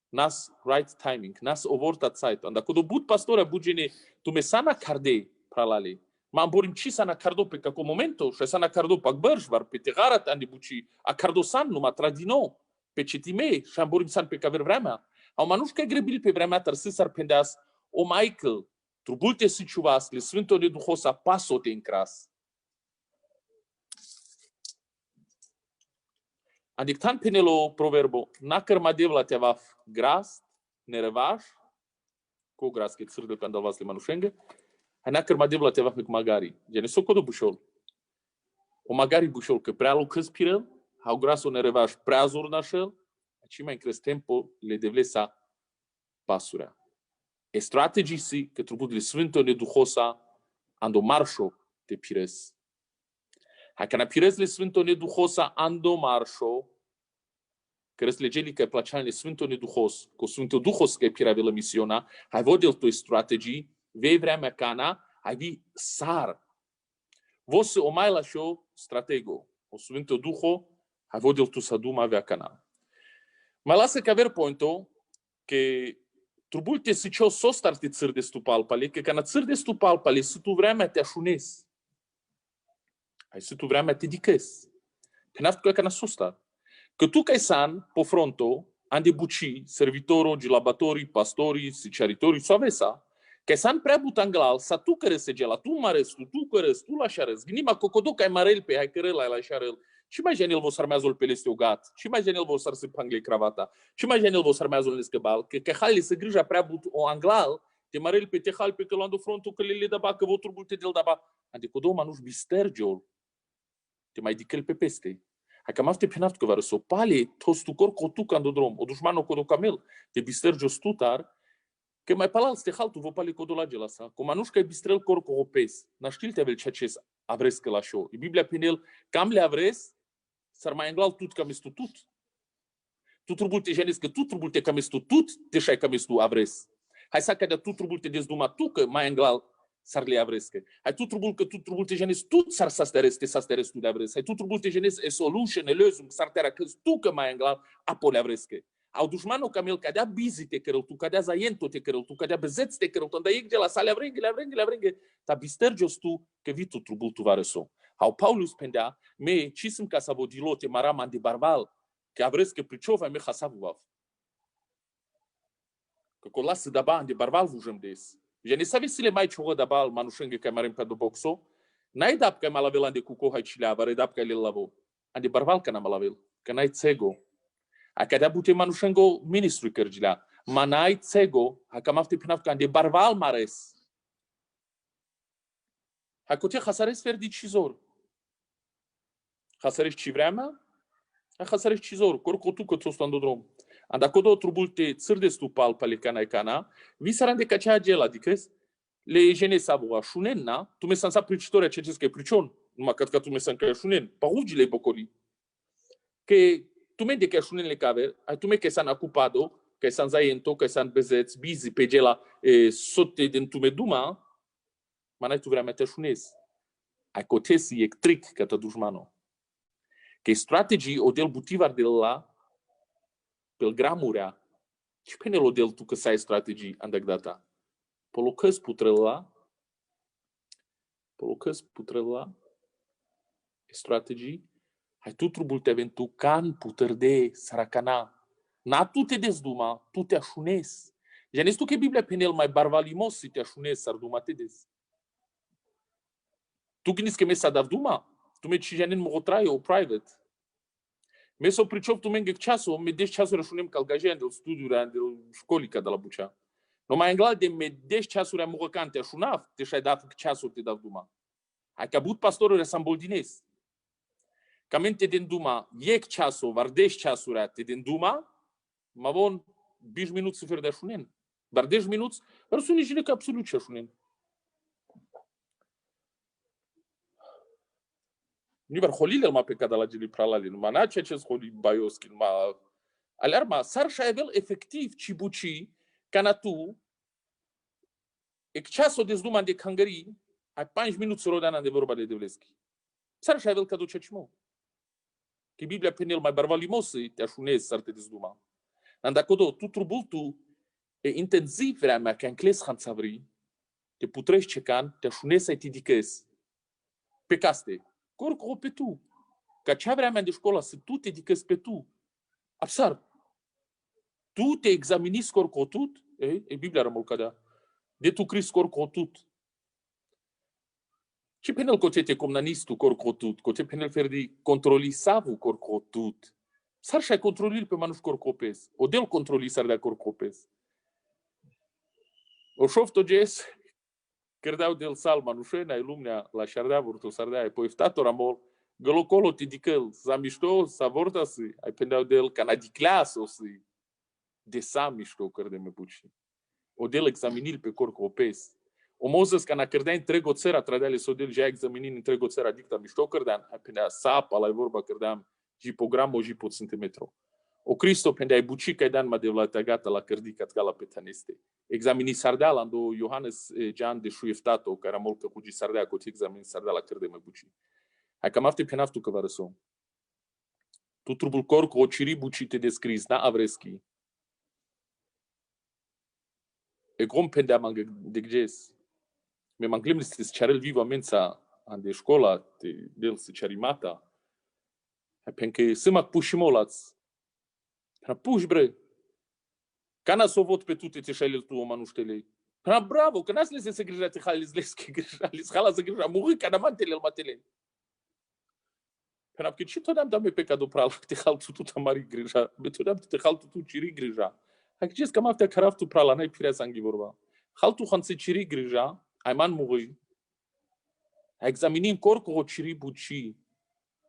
nas right timing, nas ovorta zeit. Anda codo but pastora bugene, tu mesana carde pralale. Ma amborim ci sana cardo pe caco momento, și sana cardo pag bărșvar, pe tegarat andi buci, a cardo san numa tradino, pe cetime, și amborim san pe caver vremea. Au manuș că grebil pe vremea tar să s-ar pendeas, o Michael, trubulte si ciuvas, le Sfântul de Duhosa paso te încras. Adictan penelo proverbo, nacăr madevla te va gras, nerevaș, cu gras că țârdă când alvas le manușengă, hai nacăr madevla te va pe magari. Gene so codo bușol. O magari bușol că prea lucrez pirel, hau gras o nerevaș prea zornașel, ci mai încres tempo le devlesa pasura. E strategii si că trebuie de Sfântul de Duhosa ando marșo te pires. Hai că na pires le Sfântul de Duhosa ando marșo, că răs legeli că placean le Sfântul de Duhos, cu Sfântul Duhos că pirave la misiona, hai vodel tu strategii, vei vremea cana, hai vi sar. Vos o mai la show stratego, o Sfântul Duho, hai vodel tu să duma avea cana. Mai lasă că aver pointo că trebuie să ce o să starte țări de stupalpale, că când țări de stupalpale, să tu vremea te așunezi. Hai să tu vremea te dicăs. Pe naftă că când să star. Că tu ca san, po fronto, ande buci, servitorii, gilabatori, pastorii, siceritori, soavesa, că san prea butanglal, sa tu care se gela, tu mares, tu cărăs, tu la șarăs, gnima cocodo ca marel pe hai cărăl la șarăl. Și mai janel vos armează pe leste ogat, și mai janel vos ar se pangle cravata, și mai janel vos armează în lescăbal, că hali se grija prea but o anglal, te marel pe te hal pe că luando frontul că le daba, că votul bulte del daba, ande codo manuș bistergiol, te mai dicăl pe peste. Hai că mafte penaft că vară so pale, tos tu cor cotu cando drom, o dușmano codo camel, te bistergio stutar, că mai palal ste haltu vă pale codo la gela sa, cum manuș că e bistrel cor co opes, naștil te avel ceea ce avres că la show. E Biblia penel, cam le avres, s-ar mai englal tut cam estu tut. Tu trebuie te jenes că tu trebuie te cam estu tut, te șai cam estu avres. Hai să cadea tu trebuie te dezduma tu că mai englal s-ar le avrescă. Hai tu trebuie te jenes tut s-ar să steres tu de avres. Hai tu trebuie te jenes e solution, e lözung, s-ar te arăcăzi tu că mai englal apo le avrescă. Au dușmanul cam el cadea busy te cărăl, tu cadea zaiento te cărăl, tu cadea bezeț te cărăl, tanda ec de la sale avrenghe, ta bistergios tu că vi tu trebuie tu varăso. Au Paulus pendea, me cisem ca să vă dilote maraman de barbal, că avres că priciova me hasavuvav. Că cola să da bani de barbal vujăm des. Ja ne sabe si le mai cioga da bal manușenghe că marim pe do boxo, n-ai dap că mai lavel ande cu coha cilea, vare dap că le lavo. Ande barbal că n-am lavel, că n-ai cego. A cadea bute manușengo ministru cărgilea, ma n-ai cego, ha cam afte pinaf că ande barbal mares. Ha cote hasares fer dicizor. Hasares ci vremea, a hasares cizor, corco tu că ți-o stando drom. Andacodo trubul te țăr de stupal palecana cana, vi sarande cacea gela, adică le jene sabu a shunen na, tu me sansa pricitoria ce că e pricion, numai că tu me san că shunen, parugile bocoli. Că tu me de că shunen le cave, ai tu me că san ocupado, că san zaiento, că san bezeți, busy pe gela sote din tu me duma, ma tu vrea mete shunes. Ai cotesi electric că te dușmano. Că strategii o del butivar de la pel gramurea. Ce penel o del tu că sai strategii andag data? Polocăs putrela, strategii, hai tu trubul te aventu can puter de saracana. Na tu te desduma, tu te așunes. Já nes tu que Bíblia penel mai barvalimos se te așunes sarduma te des. Tu gândis că mesa dav duma, tu me ci janen mogotrai o private. Meso pricov tu mengek časo, me 10 časuri așunem calgajean del studiura del școlica de la Bucea. No mai engla de me 10 časuri mogocante așunaf, te șai dat časuri te dav duma. Hai că abut pastorul samboldines. Camente din duma, iec časo, var 10 časuri te din duma, ma von 20 minut să fer de așunen. Dar 10 minut, ar suni jine că absolut ce așunen. Nu var holile ma pe cada la gili pralali, nu ma ce holi baioschi, ma alarma sar șaivel efectiv cibuci ca tu e ceasul de zduma de cangări ai 5 minute rodana de vorba de Devleschi. Sar șaivel ca duce cimo. Că Biblia penel mai barvalimos te așunezi sar te dezduma. Andacodo tu trubultu e intensiv vrea mea că încles hanțavri te putrești cecan, te așunezi să te dicezi pe caste. Corco pe tu. Ca cea vrea mea de școală să tu te dicăzi pe tu. Absar. Tu te examini corco tut, e Biblia rămul cadea. De tu cris corco tut. Ce penel cote te comnanistu corco tut, cote penel ferdi controli savu corco tut. Sar și-ai controlil pe manuș corcopes. O del controli sar de corcopes. O șofto ges, cărdeau del sal manușena, e lumnea la șardea vorto sardea, e poiftator amol, gălocolo te dicăl, sa mișto, sa vorta si, ai pendeau del canadicleaso si, de sa mișto cărde me buci. O del examinil pe corcopes. O mozes ca na cărdea întrego țăra, tradeale so del ja examinin întrego țăra dicta mișto cărdean, ai pendea sapa la vorba cărdeam, jipogramo jipot centimetro. O Cristo pende ai buci ca dan ma de la tagata la cărdicat gala pe taneste. Examini sardeala ando Iohannes Jean de șuiftato, care am molcă cu sardea cu examini sardeala cărde me buci. Hai cam afte penaftu că varăso. Tu trubul corco o ciri buci te descris, na avreschi. E grom pende am degges. Me manglim este charel viva mensa ande școla te del se charimata. Hai penke sămac pușimolați. Până puși, bre. Cana s-o vot pe tute te șailel tu o manuștele. Până bravo, că n-ați lese să grija te halis lesche grija, lis hala să grija, muri ca n-amantele el matele. Până că ce tot am dat pe cadou pral, te hal tu tuta mari grija, be tot am te hal tu ciri grija. Hai că ce-s cam aftea caraftu prala, n-ai pirea sanghi vorba. Hal tu han se ciri grija, ai man muri. Hai examinim corco o ciri buci.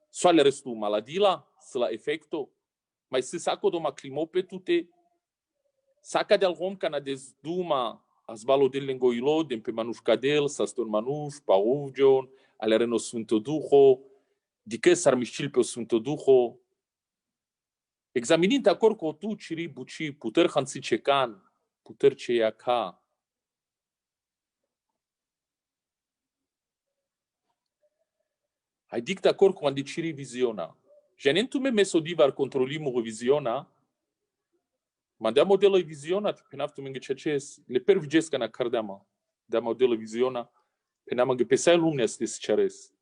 Soale restul maladila, să la efecto. Mas se saco de uma climope tute, saca de algum cana desduma as balo del lengoilo, dem pe manușcadel, saston manuș, paugion, alereno Sfântul Duho, dică s-ar mișcil pe Sfântul Duho. Examinind acord cu tu ciri buci, puter hansi cecan, puter ce ia ca. Hai dict acord cu andi ciri viziona. Janentume mesodivar controlimo visiona, ma da modelo visiona, penaftu menge ceces, le pervigesca na cardama, da modelo visiona, penama ge pesai lumne astes ceres.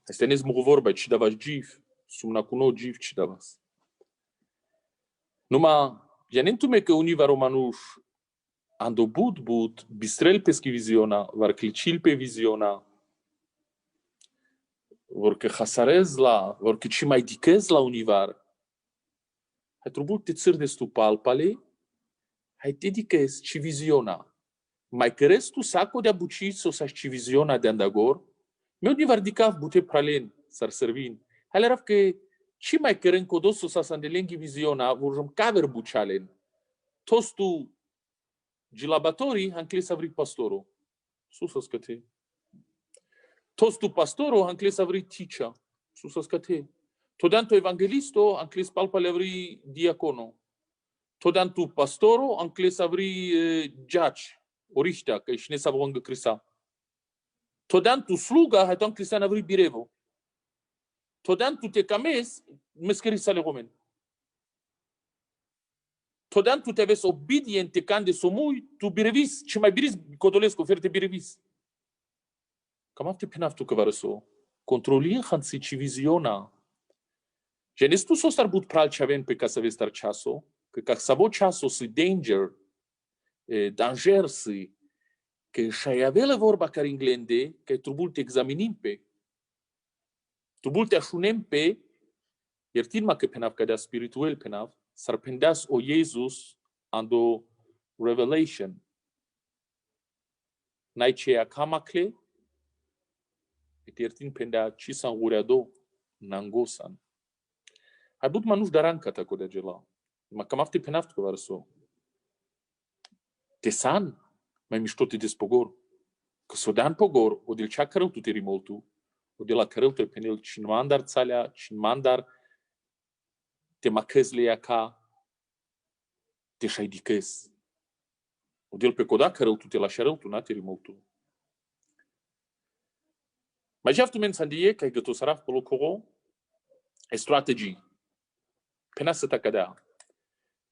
Este nes mu vorba, ci davas gif, sumna cuno gif ci davas. Numa, janentume că univa romanuș, ando but, bistrel peschi visiona, var clicil pe visiona, vorcă hasarez la, vorcă ci mai dicez la univar. Hai trebuie te țări de stu palpale, hai te dicez ci visiona. Mai cărez tu saco de abuci sau sa ci visiona de andagor, meu univar dicav bute pralen, s-ar servin. Hai le raf că ci mai querem codosso sa sandelengi visiona, vorjom caver bucialen. Tostu gilabatori anche savri pastoro. Susas cate. Tostu pastoro anche savri teacher. Susas cate. Todanto evangelisto anche palpale avri diacono. Todanto pastoro anche savri judge. Oriștea, că și ne savongă crisa. Todanto sluga haton cristian avri birevo. Todanto te cames mesceri sale romen. Todanto te aves obediente cande somui tu birevis, ci mai biris codolesc oferte birevis. Cam afte penaftu că varăso. Controlien hansi civisiona. Genestu so star but pral chaven pe ca să vezi star ceaso, că ca sabo ceaso si danger, danger si, că și-ai avea vorba care inglende, că trebuie te examinim pe. Trebuie te așunem pe, iertin-mă că penav cadea spiritual penav, s-ar pendeas o Iesus ando revelation. N-ai ceea camacle, et iertin pendea ci s-an ureado, nangosan. Hai but manuș darancata cu de gela. Ma cam afte penav că varăso. Te san, mai mișto te despogor. Că s-o dan pogor, o del cea cărău tu te rimoltu, o de la cărău te penel cin mandar țalea, cin mandar te macăzle ea ca te șaidicăs. O del pe coda cărău tu te la șerău tu, na te rimoltu. Mai jeaf tu mensandie, că ai găto saraf polo coro, e strategii. Pena să ta cadea.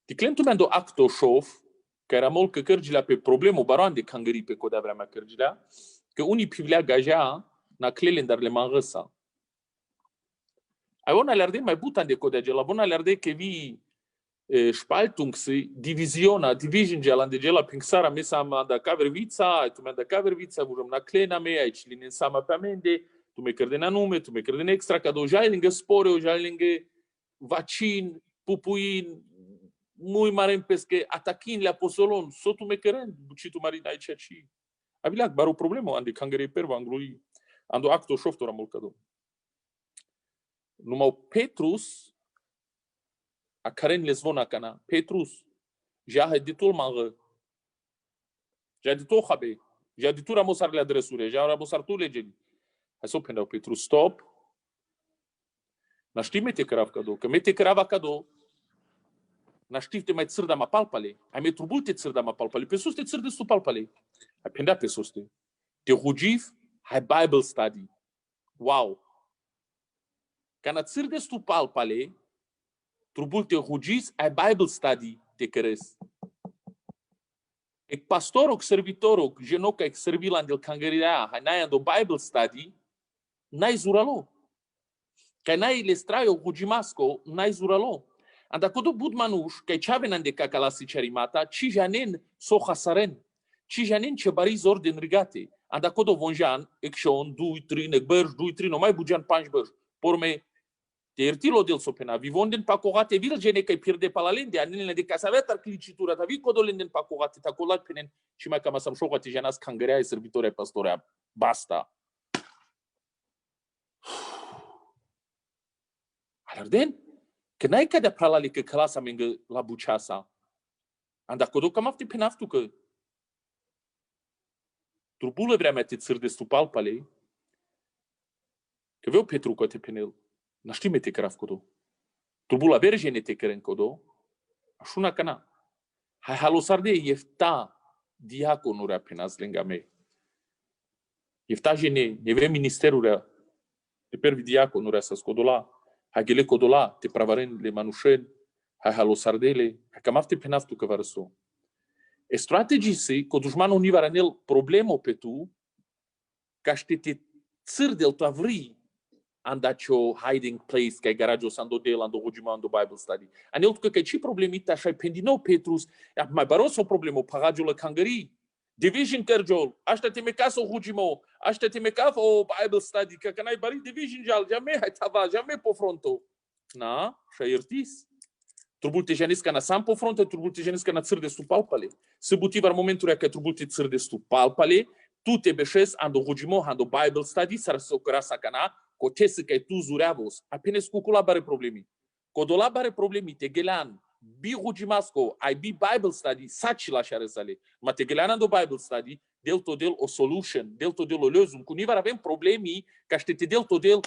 Ti clentu mi-ando acto șof, că era mult că cărgilea pe problemul baroan de cangării pe codea vrea mea cărgilea, că unii pivlea gajea na clelen dar le manrăsa. Ai ona le-ar de mai butan de codea gela, bona le-ar de că vii spaltung si divisiona, division gela, de gela pinxara mesa am da caver vița, tu mi-am da caver vița, vurăm na clena mea, aici linen sama pe amende, tu me cărden anume, tu me cărden extra, ca do jai lângă spore, o jai lângă vaccin, pupuin, muy mare pesche atachin le apostolon, sotu me căren, bucitu marina aici și. Avilac, bar o problemă, ande cangărei perva, anglui, ando acto șoftora mult cado. Numai Petrus, a caren le zvona cana, Petrus, ja heditul mangă, ja ditul habe, ja ditul ramosar le adresure, ja ramosar tu legeni. Hai să pendau Petrus, stop. Naști mete cărav cado, că mete cărava cado, naști te mai țârda ma palpale, ai me trubul te țârda ma palpale, pe sus te țârde stu palpale. Hai pendea pe sus te. Te rugiv, hai Bible study. Wow. Ca na țârde stu palpale, trubul te rugiz, hai Bible study te căres. Ec pastorul, servitorul, genoca ec servilan del cangărirea, hai n-ai ando Bible study, n-ai zuralo. Ca n-ai le straio rugimasco, n-ai zuralo. Anda codo budmanuș, că ce avenan de caca la sicerimata, ci janen so hasaren, ci janen ce bariz orden rigate. Anda codo vonjan, ecșon, 2, 3, nec bărj, 2, 3, no mai bugean 5 bărj. Porme, te iertilo del sopena, vivonden pacogate vil gene că pierde palalende, anele de casavetar clicitura, ta vi codolenden pacogate, ta colat penen, și mai cam asam șocoate janas cangărea e servitoria pastorea. Basta. Alarden? Că n-ai ca de pralale că clasa mengă la buceasa. Anda codo cam afte penaftu că turbulă vrea mea te țârde stu palpale, că veu Petru cote penel, n-aști me te cărav codo. Turbula verge ne te căren codo, așuna cana. Hai halosar de iefta diaconurea penaz lângă me. Iefta gene, neve ministerurea, de pervi diaconurea să scodola. Hai gele codola, te pravaren le manușeni, hai halosardele, hai cam afte penaftu că varăso. E strategii si, că dușmanul nu varanel problemo pe tu, ca și te țârdel tu avri andacio hiding place, ca e garajul sando del, ando hujima, ando Bible study. Anel tu că e ce problemita așa, pendino Petrus, mai baros o problemă, parajul la cangării. Division cărgiol, aștia te meca să o hujimo, aștia te meca o Bible study, că n-ai bari division jal, jamais hai tava, jamais po fronto. Na, și iertis. Trebuie te janis ca na sam po fronto, trebuie te janis ca na țârde stu palpale. Se butivar momentul că trebuie te țârde stu palpale, tu te beșes ando hujimo, ando Bible study, sar să o cărasa ca na, Kotese kai tu zureavos, apenas kukula bare problemi. Kodola bare problemi te gelan, bi rujimasko, ai bi Bible study, sachi la sharesale. Ma te gelan do Bible study, del to del o solution, del to del o lösung. Kuniva avem problemi, ca te del to del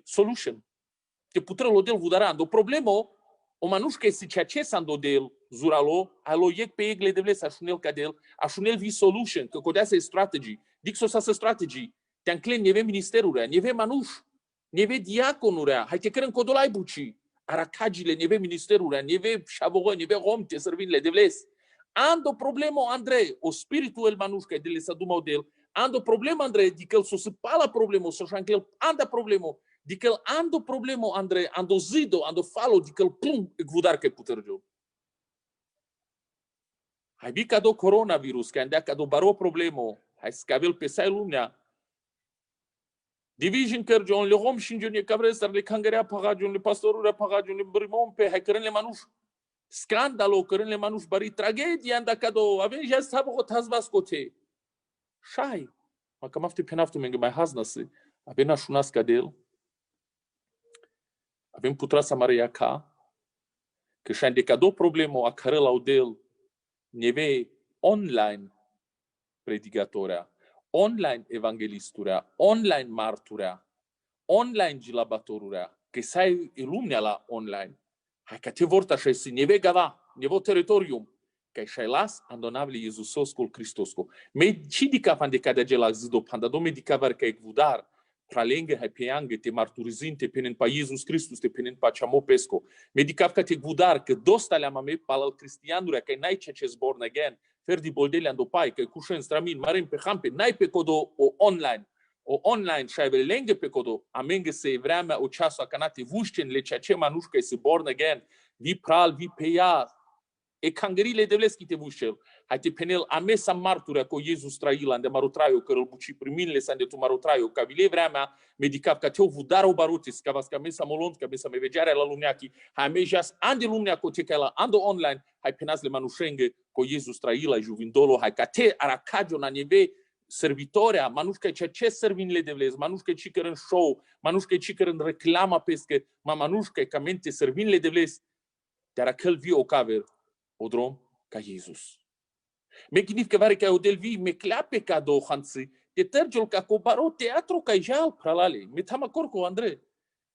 solution. Te putrelo del vudarando. Problemo, o manușca si ceea ce s-ando del zuralo, alo iec pe egle devle să așunel ca del, așunel vi solution, că codea să strategy. Dic să strategy. Te anclen neve ministerurea, neve manuș, neve diaconurea, hai te cărân codolai buci, aracagile, neve ministerurea, neve șavogă, neve rom, te servinle devles. Ando problemo, Andrei, o spiritual manușca de le să dumau del, ando problema, Andrei, dică el să pala problemo, să șanchel, anda problemo, dică el ando problemo, Andrei, ando zido, ando falo, dică el plum, gvudar că putergio. Hai bi ca do coronavirus, că andea ca do baro problemo, hai scavel pe sai lumea. Division cărgion, le rom și ingione cavresar, le cangarea pagagion, le pastorul pagagion, le brimon pe, hai cărân le manuș. Scandalo, cărân le manuș bari, tragedia, anda ca do, avem ja sabă o tazva scote. Șai, ma cam afte penaftu menge mai haznase, avem așunas ca del, avem putra sa Maria ca, că și-a îndecat o problemă a care la del, neve online predicatoria, online evangelisturea, online marturea, online gilabatorurea, că sai lumea la online. Hai că te vorta și să neve gava, neve teritorium, că și-ai las andonavle Iisusoscul Cristosco. Me ci dica fan de cadea gela zido panda do medica var că e gvudar, pralenge hai peangă te marturizin te penen pa Iisus Christus te penen pa chamo pesco. Medica că te gvudar că dosta le mame palal cristianurea că n-ai ce born again. Ferdi boldele ando pai că cușen stramin marem pe hampe n-ai pe codo o online și ai lenge pe codo amenge se vremea o ceasul canate vușten le ceea ce manușca se born again vi pral vi pe ea e cangerile de vleski te vușel hai te penel amesa marturea co Iisus traila ande marotraio că îl buci priminle sa ande tu marotraio ca vile vremea medicav ca teu vudar o barotis ca vas ca mesa molont ca mesa mevegearea la lumneachi hai mejas ande lumnea co te ca la ando online hai penasle manușenge co Iisus traila juvindolo hai ca te aracagio na neve servitoria, manușca ceea ce servinile de vlez, manușca ci cărân show, manușca ci cărân reclama pescă, ma manușca ca mente servinile de vlez, dar acel vi o caver, o drom ca Iisus. Me gândit că vare ca o del vi, me clape ca do hansi, te tărgiol ca co baro teatru ca jal pralale, me tama corco Andrei.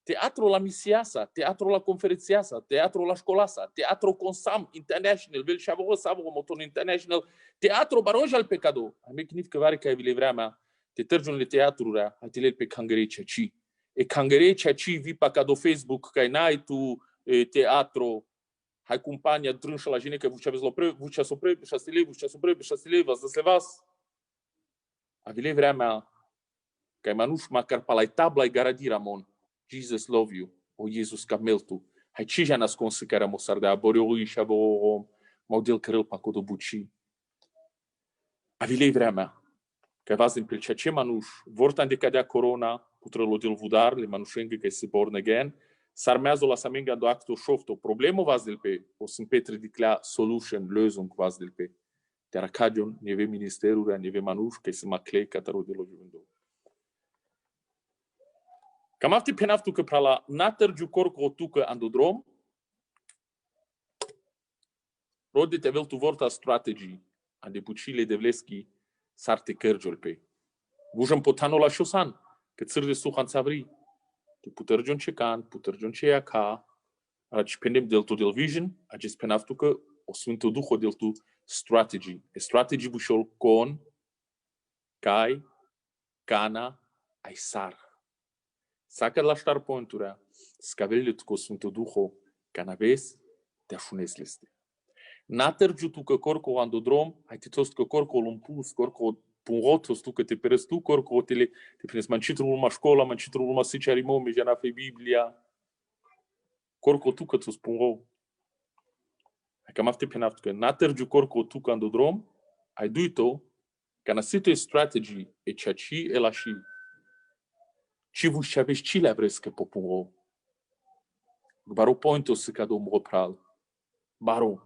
Teatru la misiasa, teatru la conferențiasa, teatru la școlasa, teatru consam international, vel și avă savă moton international, teatru barojal pe cadou. Am gândit că vare ca vile vremea, te tărgiunile teatrurea, atile pe cangărei ceaci. E cangărei ceaci vi pa cadou Facebook, ca n-ai tu teatru, hai compania drânșă la jene că vucea vezi lopre, vucea sopre, 6 lei, vucea sopre, 6 lei, vas să vas. A vile vremea, ca manuș macar palai tabla e garadira mon. Jesus love you, o Jesus cameltu. Hai ce já nasconse cara mosar da boreului și avo model cărăl pa codo buci. A vilei vremea, că vas din pel ce manuș, vorta de cadea corona, putrălo del vudar, le manușengă că se born again, sarmează la samenga do acto șofto, problemă vas del pe, o sunt petre diclea solution, lösung vas del pe. Dar acadion, neve ministerul, neve manuș, că se maclei cataro de lo juventud. Cam afti penaftu că prala natărgiu corco tucă andodrom, rode te vel tu vorta strategii ande pucile de vleski sarte cărgiol pe. Vujam potano la șosan, că țăr de suhan savri. Te putergion cecan, putergion ceea ca, araci pendem del tu del vision, acest penaftu că o sfântul duho del tu strategii. E strategii bușol con, cai, cana, ai sar. Saca la ștar ponturea, scavele tu cu Sfântul Duho, canavez, te așunezi leste. N-atărgiu tu că corco andodrom, ai te tost că corco l-umpus, corco punrotos tu că te peres tu, corco te prins mancitrul urma școala, mancitrul urma sicearimo, me jana fe Biblia. Corco tu că tu spunro. Ai cam afte penaftu că n-atărgiu corco tu că andodrom, ai duito, ca na sito e strategy e ceaci e la și ci vus ce aveți cile vreți că popuro. Baro pointo se ca domnul pral. Baro.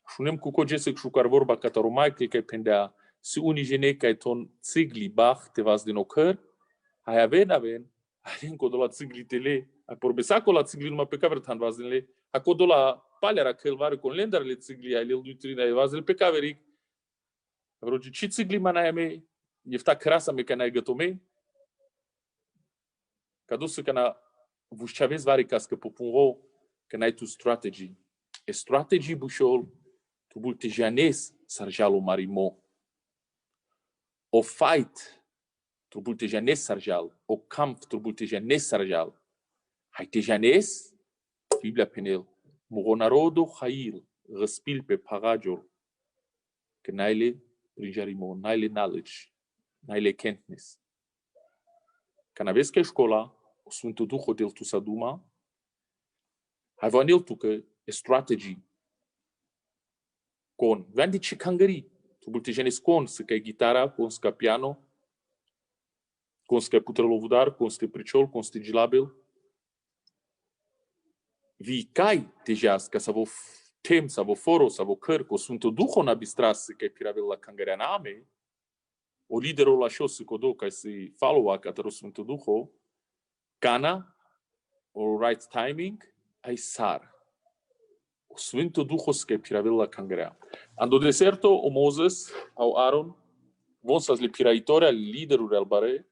Șunem cu cogese cu care vorba cataromai că pendea si unii gene ca ton țigli bach te vas din ocăr, hai aven, hai codola țiglitele, hai porbesa cola țigli numai pe caver tan vazinle, hai codola palera călvare con lendarele țigli, hai lel duitrina ai vazile pe caveric. Vrogi ci țigli mana me, jefta krasa me kana gătome. Cadus kana vușchavez vari cască popunro, că n-ai tu strategy. E strategy bușol, tu bulte janes sarjalo marimo. O fight, tu bulte janes sarjal. O camp, tu bulte janes sarjal. Hai te janes, Biblia penel. Muronarodo hail, răspil pe paragiol. Că n-ai prin jarimo, n-ai knowledge, n-ai kenntnis. Când aveți că școala, o Sfântul Duh del tu saduma, hai vanil tu că e strategy. Con, vendi ce cangări. Tu bulte janes con, să că e gitara, con să piano, con să putrălovudar, con să priciol, con să gilabil. Vi cai deja, ca să vă tem, să vă foro, să vă căr, cu Sfântul Duh na bistras, că e piravel la cangărea name, o liderul la șos, codo, ca să follow-a, ca tăru Sfântul Duh, cana, o right timing, ai sar. O Sfântul Duh că e piravel la cangărea. Ando deserto, o Moses, au Aaron, von să-ți le piraitoria, liderul al bare,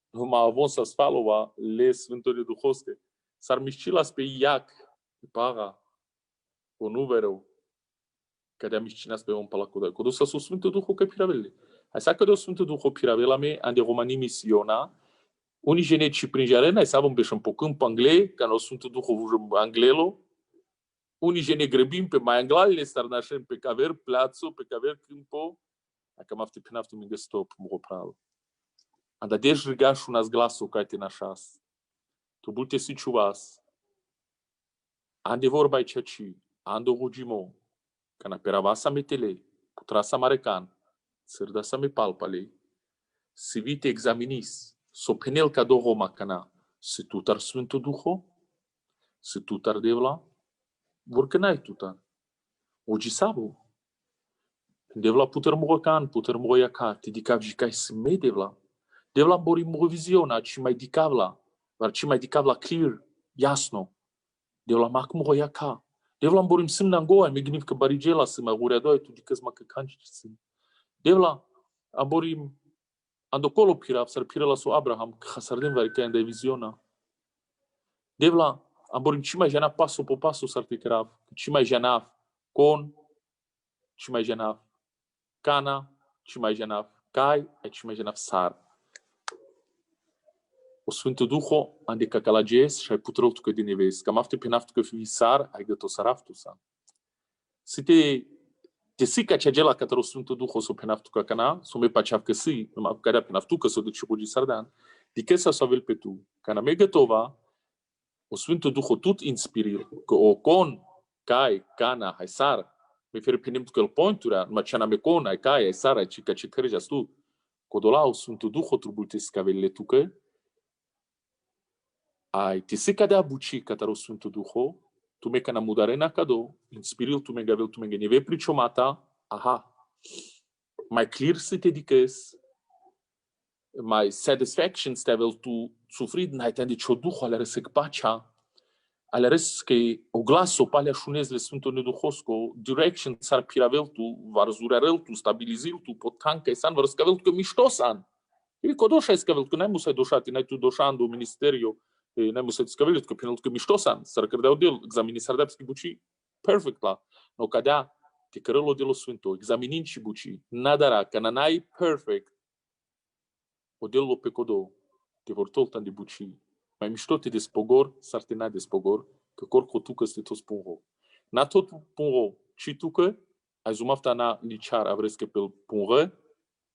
numai von să-ți follow-a, le Sfântul Duh că s-ar mișcilas pe Iac, pe para, o nuvereu, că de-a mișcinas pe om palacudă. Codo să su Sfântul Duh că piravele. Hai să că de Sfântul Duh piravela me, ande romani misiona, unii geneci prin jarena, hai să avem beșăm pe câmp angle, ca no Sfântul Duh anglelo, unii gene grăbim pe mai anglalele, star nașem pe caver plațo, pe caver câmpo, dacă m-afte pe naftul mi stop, mă opral. Anda deci rigaș unas glasul ca te nașas. Tu bulte si ciuvas. Ande vorba aici ci, ando rugimo, ca na peravasa metele, putrasa marecan, sârdasa me palpale, si vite examinis, so penel ca do Roma cana, se tutar Sfântul Duho, se tutar devla, vor că n-ai tutar. Ogi sabo. Devla puter morocan, puter moroiaca, te dicav jicai se me devla. Devla bori morovisiona, ci mai dicavla, var ci mai dicavla clear, jasno. Devla mak moroiaca. Devla borim simna ngoa, me gniv că barigela se mai ureadoi tu dicas ma că canci sim. Devla aborim ando colo pirav sar pirela so Abraham, că hasardem var că ande visiona. Devla aborim ci mai jana passo po passo sar te crav, ci mai jana con, ci mai jana cana, ci mai jana cai, e ci mai jana sar. O Sfântul Duh ande cacalages și ai putrău tu că din neves. Cam afte pe naftu că fi sar, ai găto saraftu sa. Si te si ca ceagela că o Sfântul Duh so pe naftu că cana, so me paceav că si, numai care pe naftu că so de ciubugi sardan. Dică să avel pe tu. Cana me gătova, o Sfântul Duh tot inspiril, că o con, cai, cana, hai sar, me fere pe nemtu că îl pointura, numai ceana me con, ai cai, ai sar, ai cica ce cărejas tu. Codola o Sfântul Duh trubulte scavele tu că, ai te se cadea buci cataro Sfântul Duh, tu me cana mudare na cado, inspiril tu me gavel tu me geneve priciomata, aha. Mai clear se te dicas, mai satisfaction stavel tu sufrid n-ai tende cio Duh ale resec pacea, ale res că o glaso palea șunezle Sfântul Duhosco, direction s-ar piravel tu, varzurarel tu, stabilizil tu, potcanca e san, vărscavel tu că miștosan. E codoșa e scavel, că n-ai musai doșati, n-ai tu doșandu ministerio, n-ai musai scavelit, că pinel că miștosan, s-ar cărdeau del, examini s-ar deapschi buci, perfect la. No cadea, te cărălo de lo Sfântul, examinin și buci, nadara, că n-ai perfect, o del lo pe codo, te vor toltan de buci, mai mișto te despogor, s-ar te na despogor, că cor cotucă ste tot punro. Na tot punro, ci tucă, ai zumafta na lichar avrescă pe punră,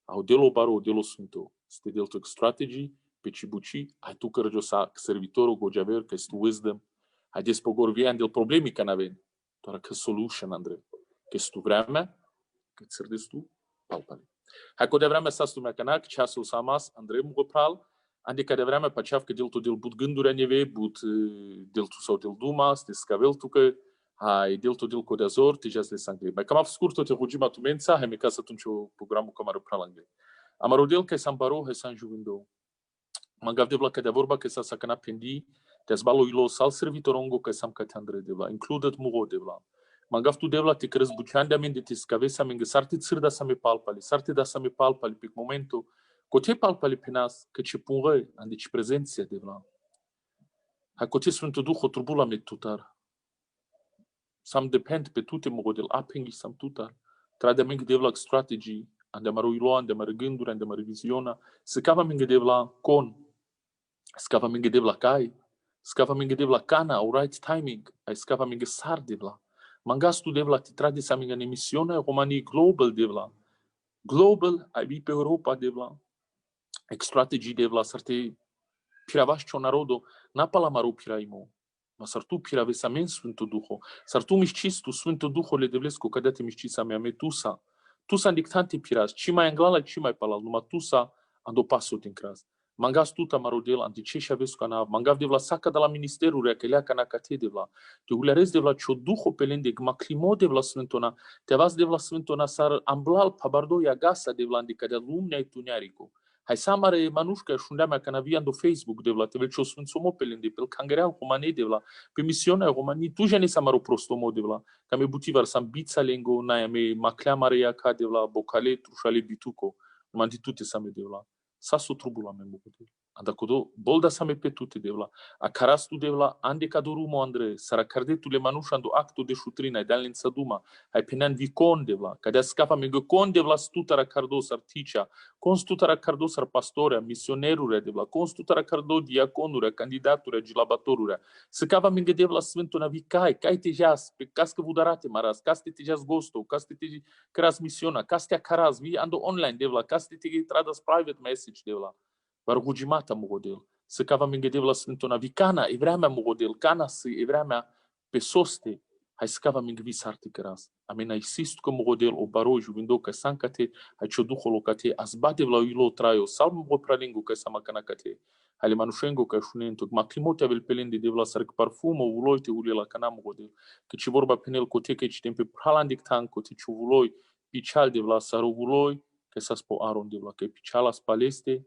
au de lo baro, de lo Sfântul, ste del to strategy, pe cibuci, ai tu cărgiosa servitorul gojaver, că este wisdom, ai despogor vien del problemi că n-avem, doar că solution, Andrei, că este vremea, că ți-r tu, palpale. Hai că de vremea sa stu mea canac, ceasul s-a mas, Andrei mu gopral, adică de vremea paceaf că del tu del but gânduri neve, but del tu sau del duma, ste scavel tu că hai del tu del codeazor, te jas de sangle. Mai cam af scurt te rugima tu mensa, hai me cas atunci o programul cam ar pral angle. Amarodel că s-am baro, hai s-am juvindo. Mangav devla că de vorba că să sakana pendi, te zbalo ilo sal servitorongo că sam katandre devla, included mugo devla. Mangav tu devla te crezi bucian de amende te scavesa minge sarti tsirda same palpali, sarti da same palpali pe momentul cote palpali penas că ce punre ande ci prezenția devla. Ha cote Sfântul Duh o turbula met tutar. Sam depend pe tute model abhängig sam tutar. Trade minge devla strategy, ande maro ilo, ande maro gânduri, ande maro visiona, se cava minge devla con, scava minge devla kai, scava minge devla cana, au right timing, ai scava minge sar devla. Mangas tu devla ti trade sa minge emisione romani global devla. Global ai bi pe Europa devla. Strategy devla sarte piravaš čo narodo napala maru piraimo. Ma sartu piravesa men Sfântul Duho. Sartu miscistu Sfântul Duho le devlescu cadete miscisa mea me tusa. Tusa dictante piras, ci mai anglala, ci mai palal, numai tusa ando passo din cras. Mangas tuta marodel anti ce și aveți cana, mangav devla saca de la ministerul rea, că lea cana cate devla. Te ularez devla cio Duho pelende, ma climo devla Sfântona, te avas devla Sfântona sar amblal pabardoia gasa devla andi cadea lumnea ai tuniarico. Hai samare manușca șundea mea că n-avea do Facebook devla, te veci o Sfânțomo pelende, pel cangereal romane devla, pe misiunea romani, tu jene samaro prostomo devla, ca me butivar sam bița lengo, naia me maclea mareia ca devla, bocale, trușale bituco, numai de tute same devla. Saso trubula me mogote. Anda kodo bolda same pe tute devla. A karastu devla ande kadorumo andre sara kardetu le manushando acto de shutrina dal linsaduma. Hai penan vicon devla. Cadea scapa me con devla stutara cardos articia. Con stutara cardos ar pastorea, misionerure devla. Con stutara cardo diaconure, candidature, gilabatorure. Se cava me devla sfântuna vicai, cai te jas, pe cască vudarate maras, caste te jas gosto, caste te cras misiona, caste a caras, vi ando online devla, caste te tradas private message devla. Var rugimata mogodel. Se cava me devla sfântuna vicana, evremea mogodel, cana se evremea pe soste. Hai scava me vi sarti caras. Amena insist că mogodel o baroju vindo că sancate, hai cio duho locate, azbate vla ilo traio, salmo go pralingu că samakana cate. Hai le manushengo că șunento, ma climote avel pelende devla sarc parfumo, uloite ulela cana mogodel. Că ci vorba penel cote că ci tempe pralandic tan cote ci uloi, pichal devla saru uloi, că sa spo aron devla, că pichal spaleste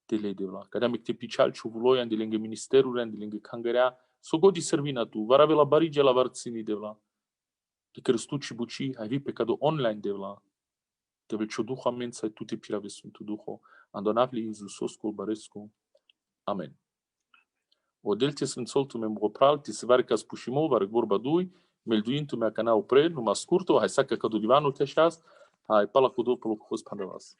tele devla. Cadea me te pichal ci uloi ande lenge ministerul, ande lenge cangerea, so godi servina tu, varave la barige la varțini devla. Că crăstuci buci, hai vi pe cado online devla. Te vel cio duho amen sai tute pirave Sfântul Duho, andonavli Iisus col barescu. Amen. Odelte sunt soltu me mopral, ti se var ca spușimo, var vorba dui, melduintu mea canal pre, numai scurto, hai saca cado divanu te șas, hai pala cu dopolo cu hos pandavas.